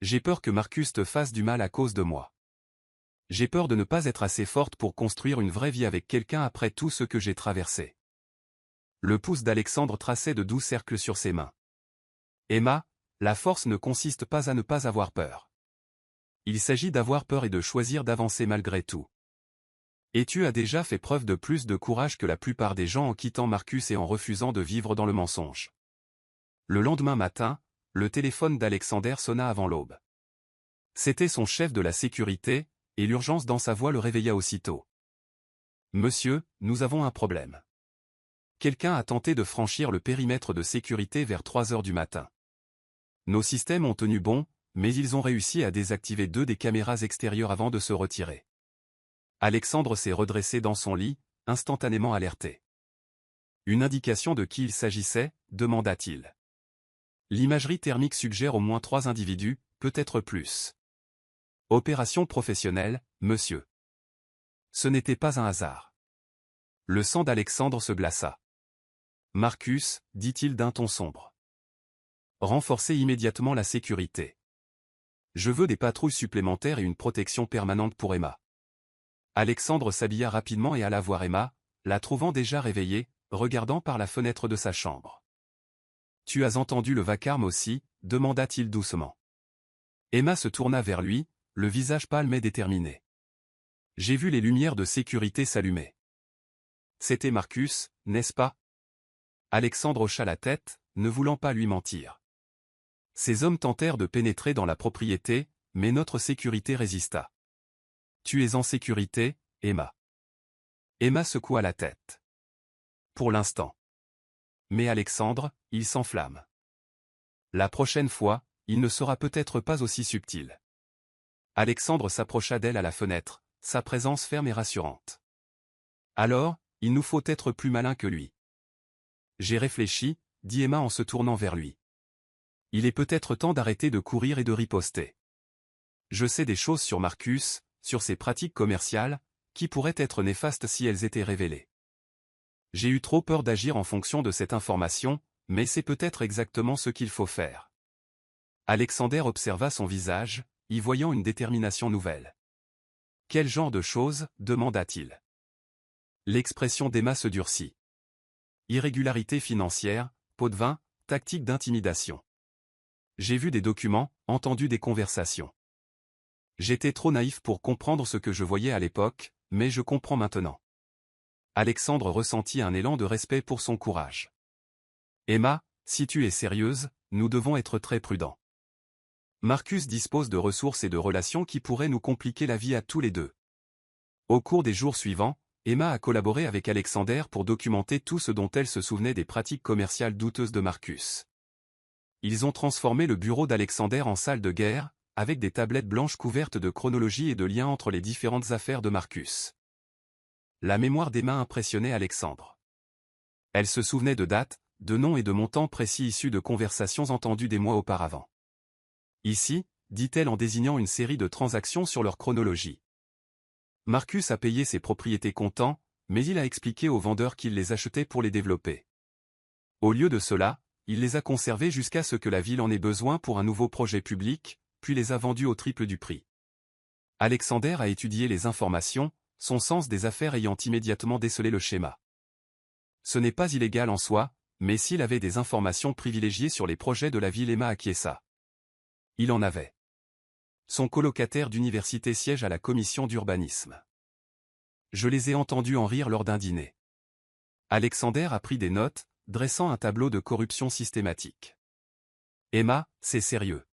J'ai peur que Marcus te fasse du mal à cause de moi. J'ai peur de ne pas être assez forte pour construire une vraie vie avec quelqu'un après tout ce que j'ai traversé. Le pouce d'Alexandre traçait de doux cercles sur ses mains. Emma, la force ne consiste pas à ne pas avoir peur. Il s'agit d'avoir peur et de choisir d'avancer malgré tout. Et tu as déjà fait preuve de plus de courage que la plupart des gens en quittant Marcus et en refusant de vivre dans le mensonge. Le lendemain matin, le téléphone d'Alexander sonna avant l'aube. C'était son chef de la sécurité, et l'urgence dans sa voix le réveilla aussitôt. « Monsieur, nous avons un problème. Quelqu'un a tenté de franchir le périmètre de sécurité vers 3 heures du matin. Nos systèmes ont tenu bon, mais ils ont réussi à désactiver 2 des caméras extérieures avant de se retirer. » Alexandre s'est redressé dans son lit, instantanément alerté. « Une indication de qui il s'agissait ?» demanda-t-il. « L'imagerie thermique suggère au moins 3 individus, peut-être plus. Opération professionnelle, monsieur. » Ce n'était pas un hasard. Le sang d'Alexandre se glaça. « Marcus, dit-il d'un ton sombre. Renforcez immédiatement la sécurité. Je veux des patrouilles supplémentaires et une protection permanente pour Emma. » Alexandre s'habilla rapidement et alla voir Emma, la trouvant déjà réveillée, regardant par la fenêtre de sa chambre. « Tu as entendu le vacarme aussi ?» demanda-t-il doucement. Emma se tourna vers lui, le visage pâle mais déterminé. « J'ai vu les lumières de sécurité s'allumer. C'était Marcus, n'est-ce pas ?» Alexandre hocha la tête, ne voulant pas lui mentir. Ces hommes tentèrent de pénétrer dans la propriété, mais notre sécurité résista. « Tu es en sécurité, Emma. » Emma secoua la tête. « Pour l'instant. » Mais Alexandre, il s'enflamme. « La prochaine fois, il ne sera peut-être pas aussi subtil. » Alexandre s'approcha d'elle à la fenêtre, sa présence ferme et rassurante. « Alors, il nous faut être plus malins que lui. » J'ai réfléchi, dit Emma en se tournant vers lui. Il est peut-être temps d'arrêter de courir et de riposter. Je sais des choses sur Marcus, sur ses pratiques commerciales, qui pourraient être néfastes si elles étaient révélées. J'ai eu trop peur d'agir en fonction de cette information, mais c'est peut-être exactement ce qu'il faut faire. Alexander observa son visage, y voyant une détermination nouvelle. « Quel genre de choses ?» demanda-t-il. L'expression d'Emma se durcit. Irrégularité financière, pot de vin, tactique d'intimidation. J'ai vu des documents, entendu des conversations. J'étais trop naïf pour comprendre ce que je voyais à l'époque, mais je comprends maintenant. Alexandre ressentit un élan de respect pour son courage. Emma, si tu es sérieuse, nous devons être très prudents. Marcus dispose de ressources et de relations qui pourraient nous compliquer la vie à tous les deux. Au cours des jours suivants, Emma a collaboré avec Alexander pour documenter tout ce dont elle se souvenait des pratiques commerciales douteuses de Marcus. Ils ont transformé le bureau d'Alexander en salle de guerre, avec des tablettes blanches couvertes de chronologie et de liens entre les différentes affaires de Marcus. La mémoire d'Emma impressionnait Alexandre. Elle se souvenait de dates, de noms et de montants précis issus de conversations entendues des mois auparavant. Ici, dit-elle en désignant une série de transactions sur leur chronologie. Marcus a payé ses propriétés comptant, mais il a expliqué aux vendeurs qu'il les achetait pour les développer. Au lieu de cela, il les a conservées jusqu'à ce que la ville en ait besoin pour un nouveau projet public, puis les a vendues au triple du prix. Alexander a étudié les informations, son sens des affaires ayant immédiatement décelé le schéma. Ce n'est pas illégal en soi, mais s'il avait des informations privilégiées sur les projets de la ville, Emma acquiesça. Il en avait. Son colocataire d'université siège à la commission d'urbanisme. Je les ai entendus en rire lors d'un dîner. Alexander a pris des notes, dressant un tableau de corruption systématique. Emma, c'est sérieux.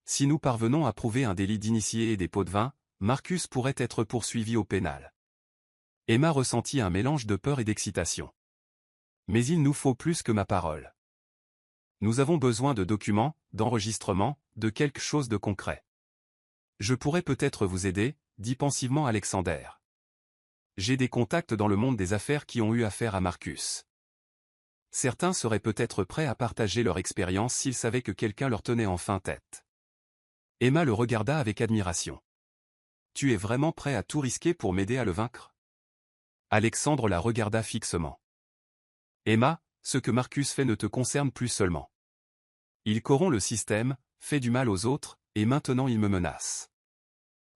Si nous parvenons à prouver un délit d'initié et des pots de vin, Marcus pourrait être poursuivi au pénal. Emma ressentit un mélange de peur et d'excitation. Mais il nous faut plus que ma parole. Nous avons besoin de documents, d'enregistrements, de quelque chose de concret. Je pourrais peut-être vous aider, dit pensivement Alexander. J'ai des contacts dans le monde des affaires qui ont eu affaire à Marcus. Certains seraient peut-être prêts à partager leur expérience s'ils savaient que quelqu'un leur tenait enfin tête. Emma le regarda avec admiration. Tu es vraiment prêt à tout risquer pour m'aider à le vaincre? Alexandre la regarda fixement. Emma, ce que Marcus fait ne te concerne plus seulement. Il corrompt le système, fait du mal aux autres, et maintenant il me menace.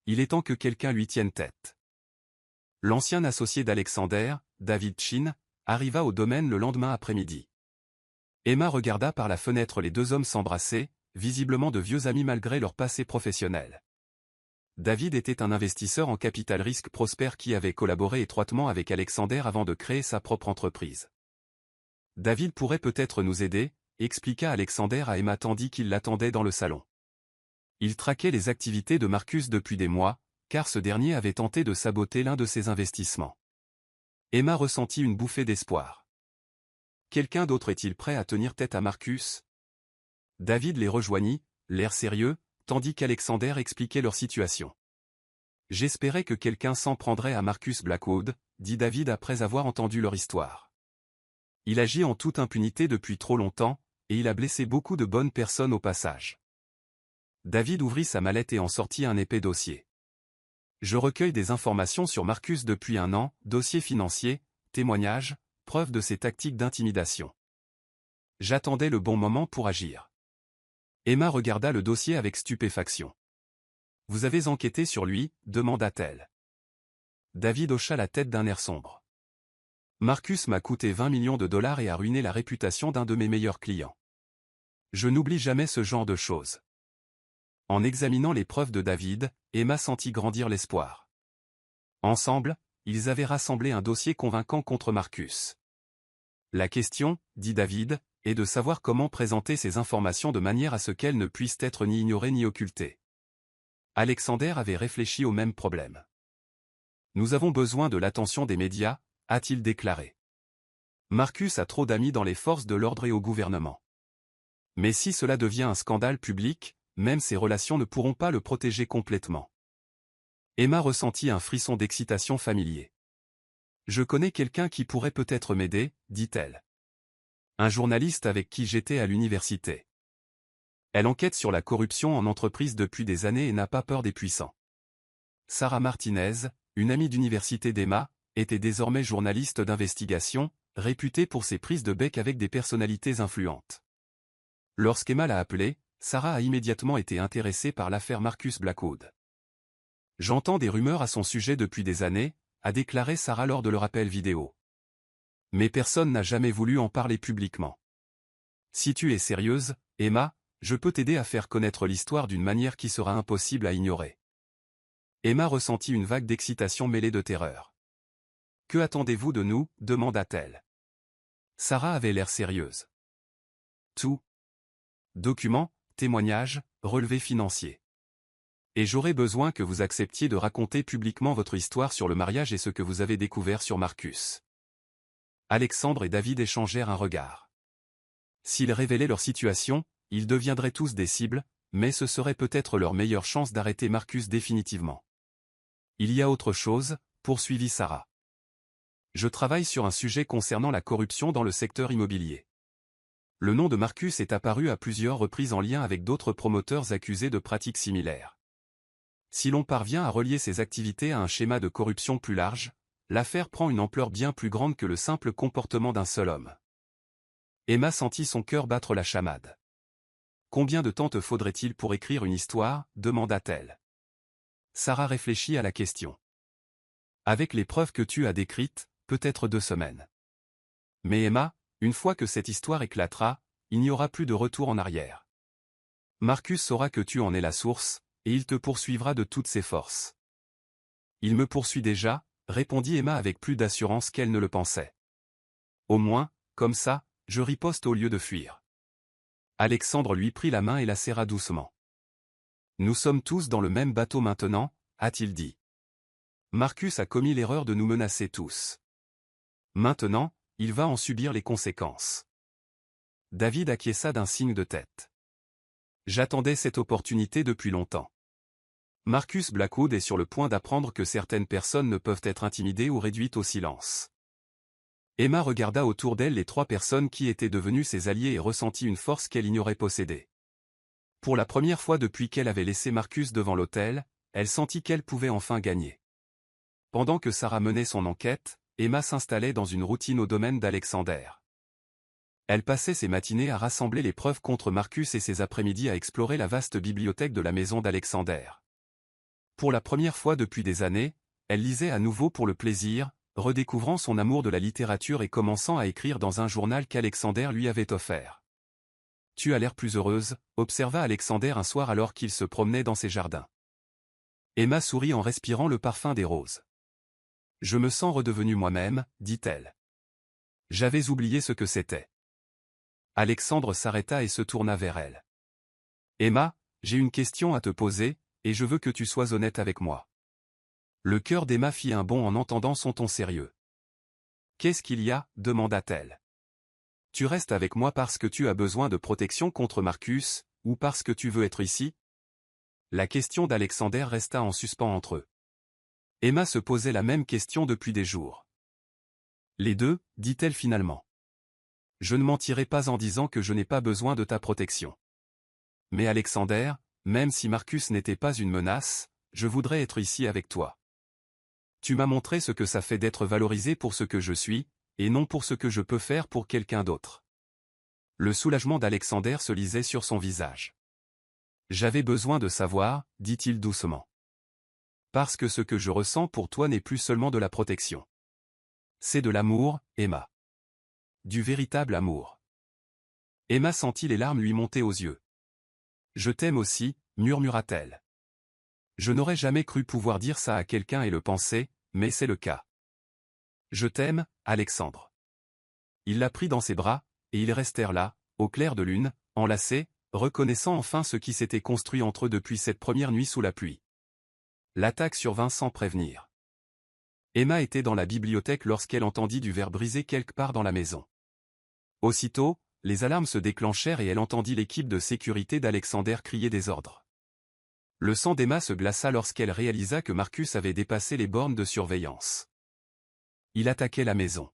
Il est temps que quelqu'un lui tienne tête. L'ancien associé d'Alexander, David Chin, arriva au domaine le lendemain après-midi. Emma regarda par la fenêtre les deux hommes s'embrasser, visiblement de vieux amis malgré leur passé professionnel. David était un investisseur en capital risque prospère qui avait collaboré étroitement avec Alexander avant de créer sa propre entreprise. David pourrait peut-être nous aider, expliqua Alexander à Emma tandis qu'il l'attendait dans le salon. Il traquait les activités de Marcus depuis des mois, car ce dernier avait tenté de saboter l'un de ses investissements. Emma ressentit une bouffée d'espoir. Quelqu'un d'autre est-il prêt à tenir tête à Marcus? David les rejoignit, l'air sérieux, tandis qu'Alexander expliquait leur situation. J'espérais que quelqu'un s'en prendrait à Marcus Blackwood, dit David après avoir entendu leur histoire. Il agit en toute impunité depuis trop longtemps, et il a blessé beaucoup de bonnes personnes au passage. David ouvrit sa mallette et en sortit un épais dossier. Je recueille des informations sur Marcus depuis un an, dossier financier, témoignages, preuves de ses tactiques d'intimidation. J'attendais le bon moment pour agir. Emma regarda le dossier avec stupéfaction. Vous avez enquêté sur lui, demanda-t-elle. David hocha la tête d'un air sombre. Marcus m'a coûté 20 millions de dollars et a ruiné la réputation d'un de mes meilleurs clients. Je n'oublie jamais ce genre de choses. En examinant les preuves de David, Emma sentit grandir l'espoir. Ensemble, ils avaient rassemblé un dossier convaincant contre Marcus. La question, dit David, est de savoir comment présenter ces informations de manière à ce qu'elles ne puissent être ni ignorées ni occultées. Alexander avait réfléchi au même problème. Nous avons besoin de l'attention des médias, a-t-il déclaré. Marcus a trop d'amis dans les forces de l'ordre et au gouvernement. Mais si cela devient un scandale public, même ses relations ne pourront pas le protéger complètement. Emma ressentit un frisson d'excitation familier. Je connais quelqu'un qui pourrait peut-être m'aider, dit-elle. Un journaliste avec qui j'étais à l'université. Elle enquête sur la corruption en entreprise depuis des années et n'a pas peur des puissants. Sarah Martinez, une amie d'université d'Emma, était désormais journaliste d'investigation, réputée pour ses prises de bec avec des personnalités influentes. Lorsqu'Emma l'a appelée, Sarah a immédiatement été intéressée par l'affaire Marcus Blackwood. J'entends des rumeurs à son sujet depuis des années, a déclaré Sarah lors de leur appel vidéo. Mais personne n'a jamais voulu en parler publiquement. Si tu es sérieuse, Emma, je peux t'aider à faire connaître l'histoire d'une manière qui sera impossible à ignorer. Emma ressentit une vague d'excitation mêlée de terreur. Que attendez-vous de nous, demanda-t-elle. Sarah avait l'air sérieuse. Tout. Documents, témoignages, relevés financiers. Et j'aurais besoin que vous acceptiez de raconter publiquement votre histoire sur le mariage et ce que vous avez découvert sur Marcus. Alexandre et David échangèrent un regard. S'ils révélaient leur situation, ils deviendraient tous des cibles, mais ce serait peut-être leur meilleure chance d'arrêter Marcus définitivement. Il y a autre chose, poursuivit Sarah. Je travaille sur un sujet concernant la corruption dans le secteur immobilier. Le nom de Marcus est apparu à plusieurs reprises en lien avec d'autres promoteurs accusés de pratiques similaires. Si l'on parvient à relier ces activités à un schéma de corruption plus large, l'affaire prend une ampleur bien plus grande que le simple comportement d'un seul homme. Emma sentit son cœur battre la chamade. Combien de temps te faudrait-il pour écrire une histoire, demanda-t-elle. Sarah réfléchit à la question. Avec les preuves que tu as décrites, peut-être 2 semaines. Mais Emma, une fois que cette histoire éclatera, il n'y aura plus de retour en arrière. Marcus saura que tu en es la source, et il te poursuivra de toutes ses forces. Il me poursuit déjà, répondit Emma avec plus d'assurance qu'elle ne le pensait. Au moins, comme ça, je riposte au lieu de fuir. Alexandre lui prit la main et la serra doucement. Nous sommes tous dans le même bateau maintenant, a-t-il dit. Marcus a commis l'erreur de nous menacer tous. Maintenant, il va en subir les conséquences. David acquiesça d'un signe de tête. J'attendais cette opportunité depuis longtemps. Marcus Blackwood est sur le point d'apprendre que certaines personnes ne peuvent être intimidées ou réduites au silence. Emma regarda autour d'elle les 3 personnes qui étaient devenues ses alliés et ressentit une force qu'elle ignorait posséder. Pour la première fois depuis qu'elle avait laissé Marcus devant l'hôtel, elle sentit qu'elle pouvait enfin gagner. Pendant que Sarah menait son enquête, Emma s'installait dans une routine au domaine d'Alexander. Elle passait ses matinées à rassembler les preuves contre Marcus et ses après-midi à explorer la vaste bibliothèque de la maison d'Alexander. Pour la première fois depuis des années, elle lisait à nouveau pour le plaisir, redécouvrant son amour de la littérature et commençant à écrire dans un journal qu'Alexander lui avait offert. « Tu as l'air plus heureuse », observa Alexander un soir alors qu'il se promenait dans ses jardins. Emma sourit en respirant le parfum des roses. « Je me sens redevenue moi-même, dit-elle. J'avais oublié ce que c'était. » Alexandre s'arrêta et se tourna vers elle. « Emma, j'ai une question à te poser, et je veux que tu sois honnête avec moi. » Le cœur d'Emma fit un bond en entendant son ton sérieux. « Qu'est-ce qu'il y a » demanda-t-elle. « Tu restes avec moi parce que tu as besoin de protection contre Marcus, ou parce que tu veux être ici ?» La question d'Alexander resta en suspens entre eux. Emma se posait la même question depuis des jours. « Les deux, dit-elle finalement. Je ne mentirai pas en disant que je n'ai pas besoin de ta protection. Mais Alexander, même si Marcus n'était pas une menace, je voudrais être ici avec toi. Tu m'as montré ce que ça fait d'être valorisé pour ce que je suis, et non pour ce que je peux faire pour quelqu'un d'autre. » Le soulagement d'Alexander se lisait sur son visage. « J'avais besoin de savoir, dit-il doucement. Parce que ce que je ressens pour toi n'est plus seulement de la protection. C'est de l'amour, Emma. Du véritable amour. » Emma sentit les larmes lui monter aux yeux. « Je t'aime aussi, murmura-t-elle. Je n'aurais jamais cru pouvoir dire ça à quelqu'un et le penser, mais c'est le cas. Je t'aime, Alexandre. » Il la prit dans ses bras, et ils restèrent là, au clair de lune, enlacés, reconnaissant enfin ce qui s'était construit entre eux depuis cette première nuit sous la pluie. L'attaque survint sans prévenir. Emma était dans la bibliothèque lorsqu'elle entendit du verre brisé quelque part dans la maison. Aussitôt, les alarmes se déclenchèrent et elle entendit l'équipe de sécurité d'Alexander crier des ordres. Le sang d'Emma se glaça lorsqu'elle réalisa que Marcus avait dépassé les bornes de surveillance. Il attaquait la maison.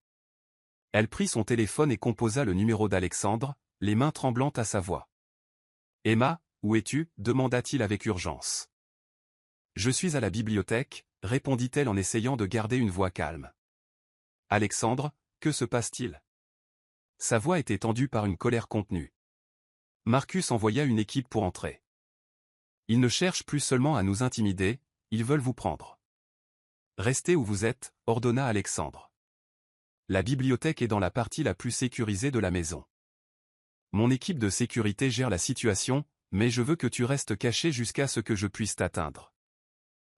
Elle prit son téléphone et composa le numéro d'Alexandre, les mains tremblantes à sa voix. « Emma, où es-tu » demanda-t-il avec urgence. « Je suis à la bibliothèque » répondit-elle en essayant de garder une voix calme. « Alexandre, que se passe-t-il » Sa voix était tendue par une colère contenue. Marcus envoya une équipe pour entrer. « Ils ne cherchent plus seulement à nous intimider, ils veulent vous prendre. »« Restez où vous êtes » ordonna Alexandre. « La bibliothèque est dans la partie la plus sécurisée de la maison. Mon équipe de sécurité gère la situation, mais je veux que tu restes caché jusqu'à ce que je puisse t'atteindre. »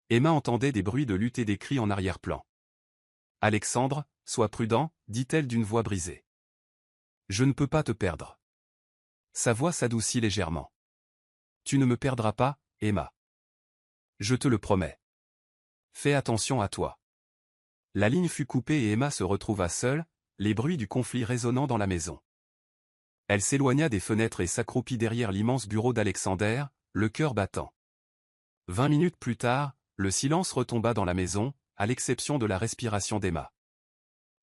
Emma entendait des bruits de lutte et des cris en arrière-plan. « Alexandre, sois prudent, dit-elle d'une voix brisée. Je ne peux pas te perdre. » Sa voix s'adoucit légèrement. « Tu ne me perdras pas, Emma. Je te le promets. Fais attention à toi. » La ligne fut coupée et Emma se retrouva seule, les bruits du conflit résonnant dans la maison. Elle s'éloigna des fenêtres et s'accroupit derrière l'immense bureau d'Alexander, le cœur battant. 20 minutes plus tard, le silence retomba dans la maison, à l'exception de la respiration d'Emma.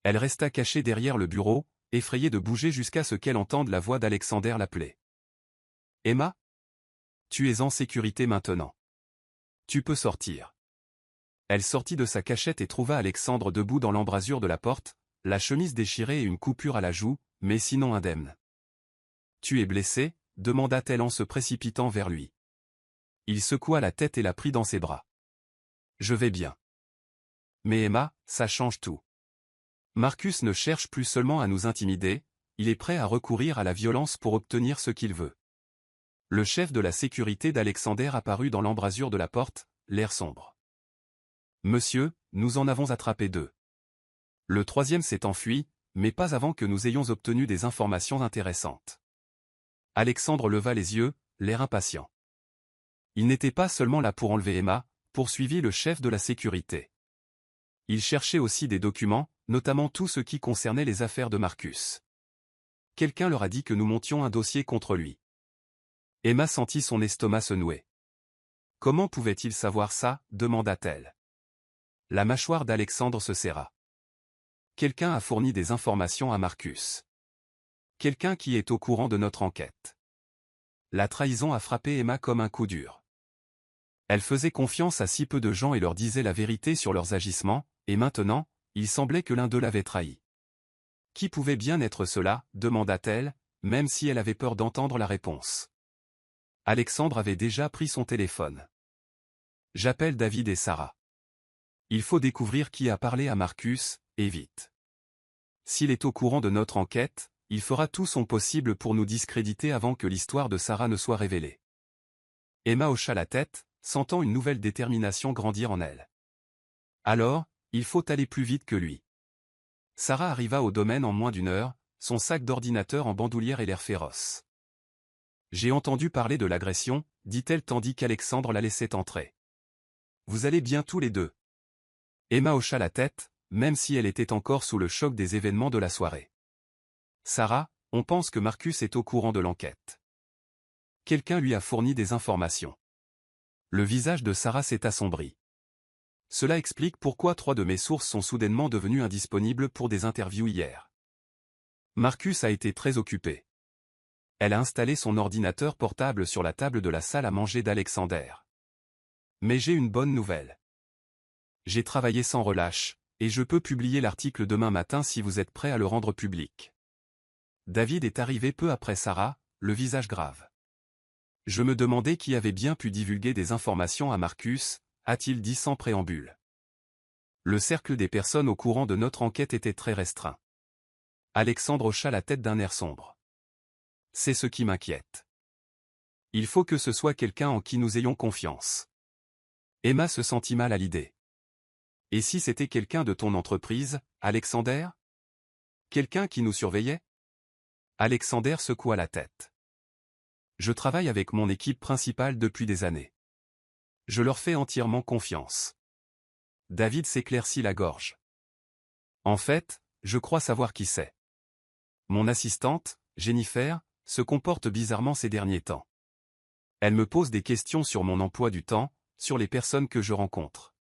Elle resta cachée derrière le bureau, effrayée de bouger jusqu'à ce qu'elle entende la voix d'Alexander l'appeler. « Emma ? Tu es en sécurité maintenant. Tu peux sortir. » Elle sortit de sa cachette et trouva Alexandre debout dans l'embrasure de la porte, la chemise déchirée et une coupure à la joue, mais sinon indemne. « Tu es blessé » demanda-t-elle en se précipitant vers lui. Il secoua la tête et la prit dans ses bras. « Je vais bien. » « Mais Emma, ça change tout. Marcus ne cherche plus seulement à nous intimider, il est prêt à recourir à la violence pour obtenir ce qu'il veut. » Le chef de la sécurité d'Alexander apparut dans l'embrasure de la porte, l'air sombre. « Monsieur, nous en avons attrapé 2. Le 3e s'est enfui, mais pas avant que nous ayons obtenu des informations intéressantes. » Alexandre leva les yeux, l'air impatient. Il n'était pas seulement là pour enlever Emma, poursuivit le chef de la sécurité. Il cherchait aussi des documents, notamment tout ce qui concernait les affaires de Marcus. Quelqu'un leur a dit que nous montions un dossier contre lui. Emma sentit son estomac se nouer. Comment pouvait-il savoir ça, demanda-t-elle. La mâchoire d'Alexandre se serra. Quelqu'un a fourni des informations à Marcus. Quelqu'un qui est au courant de notre enquête. La trahison a frappé Emma comme un coup dur. Elle faisait confiance à si peu de gens et leur disait la vérité sur leurs agissements, et maintenant, il semblait que l'un d'eux l'avait trahi. Qui pouvait bien être cela, demanda-t-elle, même si elle avait peur d'entendre la réponse. Alexandre avait déjà pris son téléphone. J'appelle David et Sarah. Il faut découvrir qui a parlé à Marcus, et vite. S'il est au courant de notre enquête, il fera tout son possible pour nous discréditer avant que l'histoire de Sarah ne soit révélée. Emma hocha la tête, sentant une nouvelle détermination grandir en elle. Alors, il faut aller plus vite que lui. Sarah arriva au domaine en moins d'une heure, son sac d'ordinateur en bandoulière et l'air féroce. J'ai entendu parler de l'agression, dit-elle tandis qu'Alexandre la laissait entrer. Vous allez bien tous les deux. Emma hocha la tête, même si elle était encore sous le choc des événements de la soirée. Sarah, on pense que Marcus est au courant de l'enquête. Quelqu'un lui a fourni des informations. Le visage de Sarah s'est assombri. Cela explique pourquoi 3 de mes sources sont soudainement devenues indisponibles pour des interviews hier. Marcus a été très occupé. Elle a installé son ordinateur portable sur la table de la salle à manger d'Alexander. Mais j'ai une bonne nouvelle. J'ai travaillé sans relâche, et je peux publier l'article demain matin si vous êtes prêt à le rendre public. David est arrivé peu après Sarah, le visage grave. Je me demandais qui avait bien pu divulguer des informations à Marcus, a-t-il dit sans préambule. Le cercle des personnes au courant de notre enquête était très restreint. Alexandre hocha la tête d'un air sombre. C'est ce qui m'inquiète. Il faut que ce soit quelqu'un en qui nous ayons confiance. Emma se sentit mal à l'idée. Et si c'était quelqu'un de ton entreprise, Alexander? Quelqu'un qui nous surveillait? Alexander secoua la tête. Je travaille avec mon équipe principale depuis des années. Je leur fais entièrement confiance. David s'éclaircit la gorge. En fait, je crois savoir qui c'est. Mon assistante, Jennifer, se comporte bizarrement ces derniers temps. Elle me pose des questions sur mon emploi du temps, sur les personnes que je rencontre.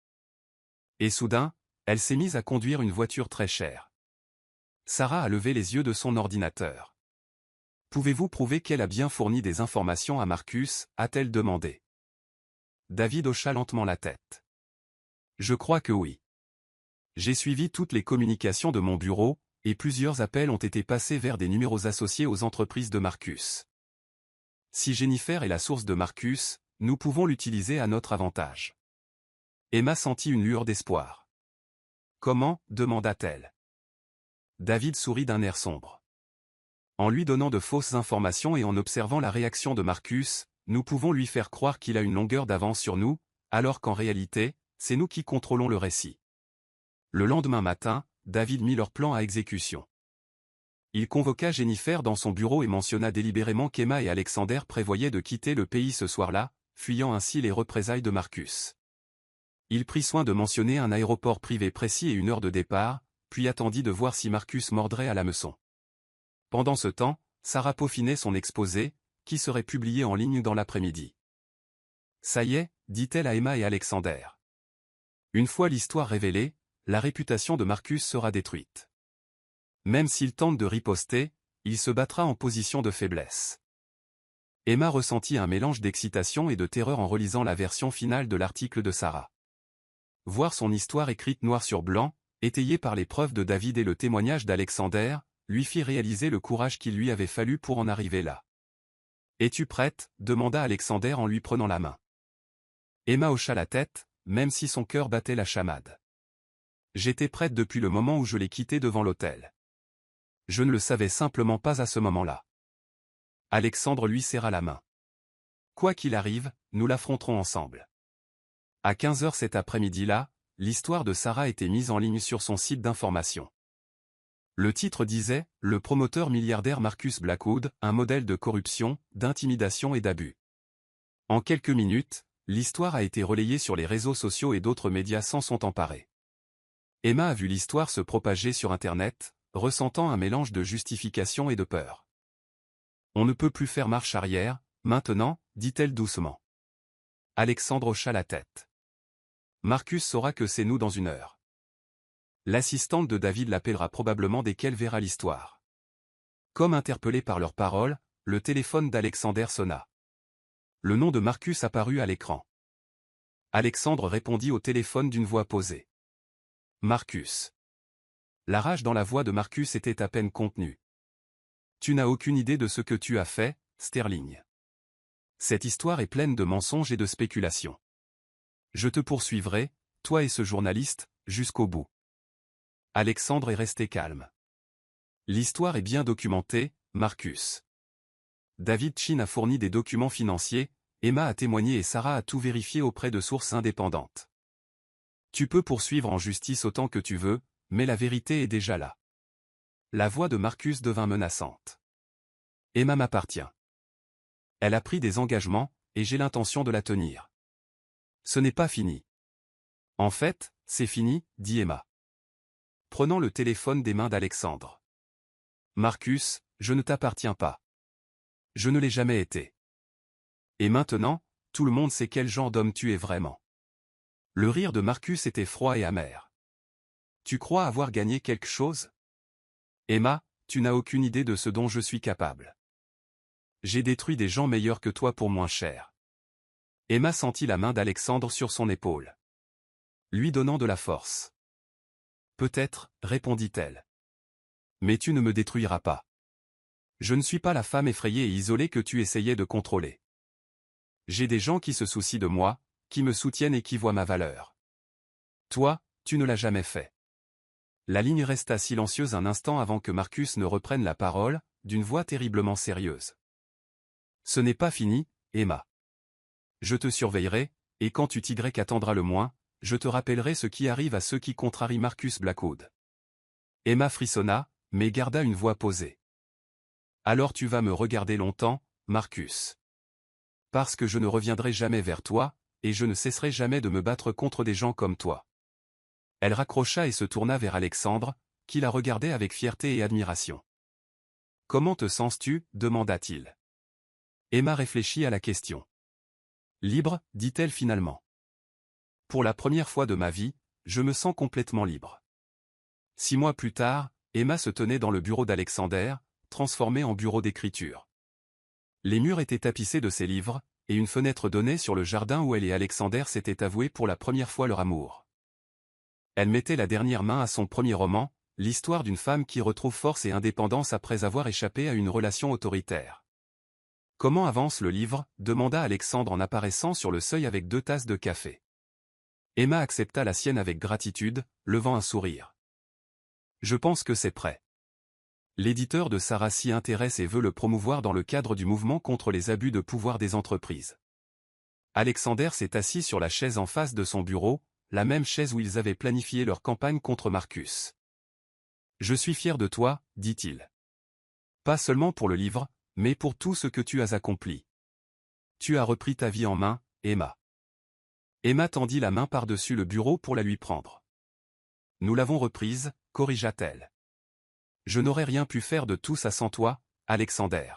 Et soudain, elle s'est mise à conduire une voiture très chère. Sarah a levé les yeux de son ordinateur. Pouvez-vous prouver qu'elle a bien fourni des informations à Marcus, a-t-elle demandé. David hocha lentement la tête. Je crois que oui. J'ai suivi toutes les communications de mon bureau, et plusieurs appels ont été passés vers des numéros associés aux entreprises de Marcus. Si Jennifer est la source de Marcus, nous pouvons l'utiliser à notre avantage. Emma sentit une lueur d'espoir. Comment, demanda-t-elle. David sourit d'un air sombre. En lui donnant de fausses informations et en observant la réaction de Marcus, nous pouvons lui faire croire qu'il a une longueur d'avance sur nous, alors qu'en réalité, c'est nous qui contrôlons le récit. Le lendemain matin, David mit leur plan à exécution. Il convoqua Jennifer dans son bureau et mentionna délibérément qu'Emma et Alexander prévoyaient de quitter le pays ce soir-là, fuyant ainsi les représailles de Marcus. Il prit soin de mentionner un aéroport privé précis et une heure de départ, puis attendit de voir si Marcus mordrait à l'hameçon. Pendant ce temps, Sarah peaufinait son exposé, qui serait publié en ligne dans l'après-midi. Ça y est, dit-elle à Emma et Alexander. Une fois l'histoire révélée, la réputation de Marcus sera détruite. Même s'il tente de riposter, il se battra en position de faiblesse. Emma ressentit un mélange d'excitation et de terreur en relisant la version finale de l'article de Sarah. Voir son histoire écrite noir sur blanc, étayée par les preuves de David et le témoignage d'Alexander, lui fit réaliser le courage qu'il lui avait fallu pour en arriver là. « Es-tu prête » demanda Alexander en lui prenant la main. Emma hocha la tête, même si son cœur battait la chamade. « J'étais prête depuis le moment où je l'ai quitté devant l'hôtel. Je ne le savais simplement pas à ce moment-là. » Alexandre lui serra la main. « Quoi qu'il arrive, nous l'affronterons ensemble. » À 15h cet après-midi-là, l'histoire de Sarah était mise en ligne sur son site d'information. Le titre disait « Le promoteur milliardaire Marcus Blackwood, un modèle de corruption, d'intimidation et d'abus ». En quelques minutes, l'histoire a été relayée sur les réseaux sociaux et d'autres médias s'en sont emparés. Emma a vu l'histoire se propager sur Internet, ressentant un mélange de justification et de peur. « On ne peut plus faire marche arrière, maintenant » dit-elle doucement. Alexandre hocha la tête. Marcus saura que c'est nous dans une heure. L'assistante de David l'appellera probablement dès qu'elle verra l'histoire. Comme interpellé par leurs paroles, le téléphone d'Alexander sonna. Le nom de Marcus apparut à l'écran. Alexandre répondit au téléphone d'une voix posée. Marcus. La rage dans la voix de Marcus était à peine contenue. Tu n'as aucune idée de ce que tu as fait, Sterling. Cette histoire est pleine de mensonges et de spéculations. Je te poursuivrai, toi et ce journaliste, jusqu'au bout. Alexandre est resté calme. L'histoire est bien documentée, Marcus. David Chin a fourni des documents financiers, Emma a témoigné et Sarah a tout vérifié auprès de sources indépendantes. Tu peux poursuivre en justice autant que tu veux, mais la vérité est déjà là. La voix de Marcus devint menaçante. Emma m'appartient. Elle a pris des engagements, et j'ai l'intention de la tenir. Ce n'est pas fini. En fait, c'est fini, dit Emma. Prenant le téléphone des mains d'Alexandre. Marcus, je ne t'appartiens pas. Je ne l'ai jamais été. Et maintenant, tout le monde sait quel genre d'homme tu es vraiment. Le rire de Marcus était froid et amer. Tu crois avoir gagné quelque chose? Emma, tu n'as aucune idée de ce dont je suis capable. J'ai détruit des gens meilleurs que toi pour moins cher. Emma sentit la main d'Alexandre sur son épaule. Lui donnant de la force. Peut-être, répondit-elle. Mais tu ne me détruiras pas. Je ne suis pas la femme effrayée et isolée que tu essayais de contrôler. J'ai des gens qui se soucient de moi, qui me soutiennent et qui voient ma valeur. Toi, tu ne l'as jamais fait. La ligne resta silencieuse un instant avant que Marcus ne reprenne la parole, d'une voix terriblement sérieuse. Ce n'est pas fini, Emma. Je te surveillerai, et quand tu t'attendras le moins, je te rappellerai ce qui arrive à ceux qui contrarient Marcus Blackwood. Emma frissonna, mais garda une voix posée. Alors tu vas me regarder longtemps, Marcus. Parce que je ne reviendrai jamais vers toi, et je ne cesserai jamais de me battre contre des gens comme toi. Elle raccrocha et se tourna vers Alexandre, qui la regardait avec fierté et admiration. Comment te sens-tu? Demanda-t-il. Emma réfléchit à la question. Libre, dit-elle finalement. Pour la première fois de ma vie, je me sens complètement libre. 6 mois plus tard, Emma se tenait dans le bureau d'Alexander, transformé en bureau d'écriture. Les murs étaient tapissés de ses livres, et une fenêtre donnait sur le jardin où elle et Alexander s'étaient avoués pour la première fois leur amour. Elle mettait la dernière main à son premier roman, l'histoire d'une femme qui retrouve force et indépendance après avoir échappé à une relation autoritaire. Comment avance le livre? Demanda Alexandre en apparaissant sur le seuil avec 2 tasses de café. Emma accepta la sienne avec gratitude, levant un sourire. Je pense que c'est prêt. L'éditeur de Sarah s'y intéresse et veut le promouvoir dans le cadre du mouvement contre les abus de pouvoir des entreprises. Alexander s'est assis sur la chaise en face de son bureau, la même chaise où ils avaient planifié leur campagne contre Marcus. Je suis fier de toi, dit-il. Pas seulement pour le livre, mais pour tout ce que tu as accompli. Tu as repris ta vie en main, Emma. Emma tendit la main par-dessus le bureau pour la lui prendre. Nous l'avons reprise, corrigea-t-elle. Je n'aurais rien pu faire de tout ça sans toi, Alexander.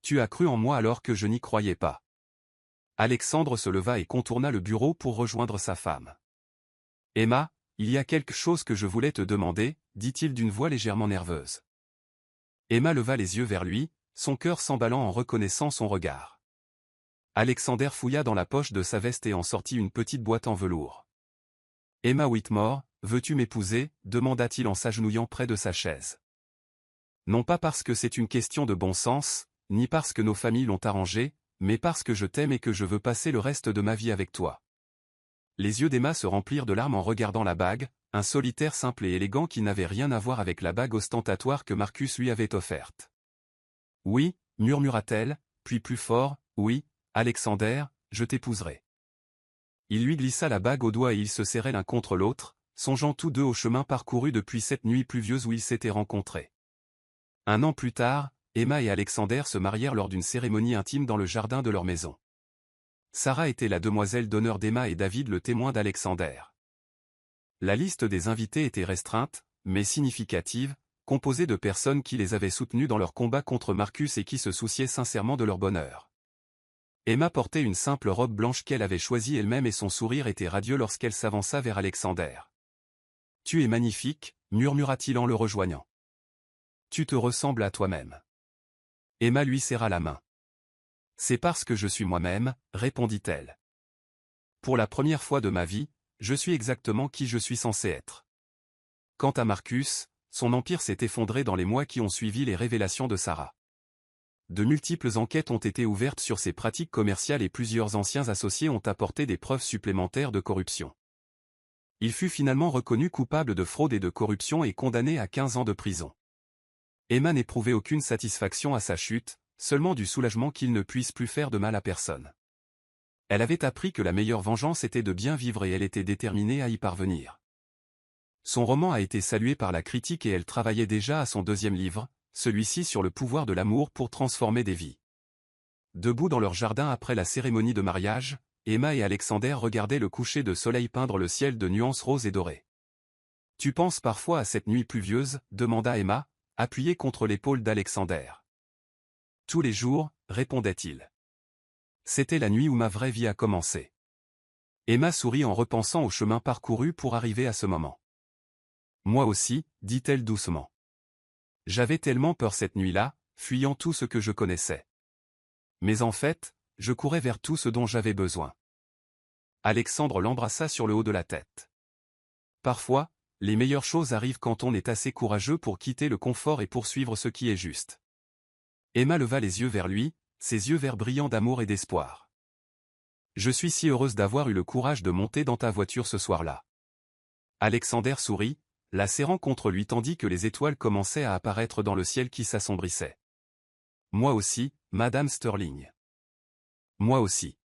Tu as cru en moi alors que je n'y croyais pas. Alexandre se leva et contourna le bureau pour rejoindre sa femme. Emma, il y a quelque chose que je voulais te demander, dit-il d'une voix légèrement nerveuse. Emma leva les yeux vers lui, son cœur s'emballant en reconnaissant son regard. Alexander fouilla dans la poche de sa veste et en sortit une petite boîte en velours. Emma Whitmore, veux-tu m'épouser? Demanda-t-il en s'agenouillant près de sa chaise. Non pas parce que c'est une question de bon sens, ni parce que nos familles l'ont arrangé, mais parce que je t'aime et que je veux passer le reste de ma vie avec toi. Les yeux d'Emma se remplirent de larmes en regardant la bague, un solitaire simple et élégant qui n'avait rien à voir avec la bague ostentatoire que Marcus lui avait offerte. Oui, murmura-t-elle, puis plus fort, oui, Alexander, je t'épouserai. Il lui glissa la bague au doigt et ils se serraient l'un contre l'autre, songeant tous deux au chemin parcouru depuis cette nuit pluvieuse où ils s'étaient rencontrés. 1 an plus tard, Emma et Alexander se marièrent lors d'une cérémonie intime dans le jardin de leur maison. Sarah était la demoiselle d'honneur d'Emma et David le témoin d'Alexander. La liste des invités était restreinte, mais significative, composée de personnes qui les avaient soutenus dans leur combat contre Marcus et qui se souciaient sincèrement de leur bonheur. Emma portait une simple robe blanche qu'elle avait choisie elle-même et son sourire était radieux lorsqu'elle s'avança vers Alexander. « Tu es magnifique, murmura-t-il en le rejoignant. Tu te ressembles à toi-même. Emma lui serra la main. C'est parce que je suis moi-même, répondit-elle. Pour la première fois de ma vie, je suis exactement qui je suis censé être. Quant à Marcus, son empire s'est effondré dans les mois qui ont suivi les révélations de Sarah. De multiples enquêtes ont été ouvertes sur ses pratiques commerciales et plusieurs anciens associés ont apporté des preuves supplémentaires de corruption. Il fut finalement reconnu coupable de fraude et de corruption et condamné à 15 ans de prison. Emma n'éprouvait aucune satisfaction à sa chute, seulement du soulagement qu'il ne puisse plus faire de mal à personne. Elle avait appris que la meilleure vengeance était de bien vivre et elle était déterminée à y parvenir. Son roman a été salué par la critique et elle travaillait déjà à son deuxième livre, celui-ci sur le pouvoir de l'amour pour transformer des vies. Debout dans leur jardin après la cérémonie de mariage, Emma et Alexander regardaient le coucher de soleil peindre le ciel de nuances roses et dorées. « Tu penses parfois à cette nuit pluvieuse ?» demanda Emma, appuyée contre l'épaule d'Alexander. « Tous les jours » répondait-il. « C'était la nuit où ma vraie vie a commencé. » Emma sourit en repensant au chemin parcouru pour arriver à ce moment. « Moi aussi » dit-elle doucement. J'avais tellement peur cette nuit-là, fuyant tout ce que je connaissais. Mais en fait, je courais vers tout ce dont j'avais besoin. Alexandre l'embrassa sur le haut de la tête. Parfois, les meilleures choses arrivent quand on est assez courageux pour quitter le confort et poursuivre ce qui est juste. Emma leva les yeux vers lui, ses yeux verts brillants d'amour et d'espoir. Je suis si heureuse d'avoir eu le courage de monter dans ta voiture ce soir-là. Alexander sourit, la serrant contre lui tandis que les étoiles commençaient à apparaître dans le ciel qui s'assombrissait. Moi aussi, Madame Sterling. Moi aussi.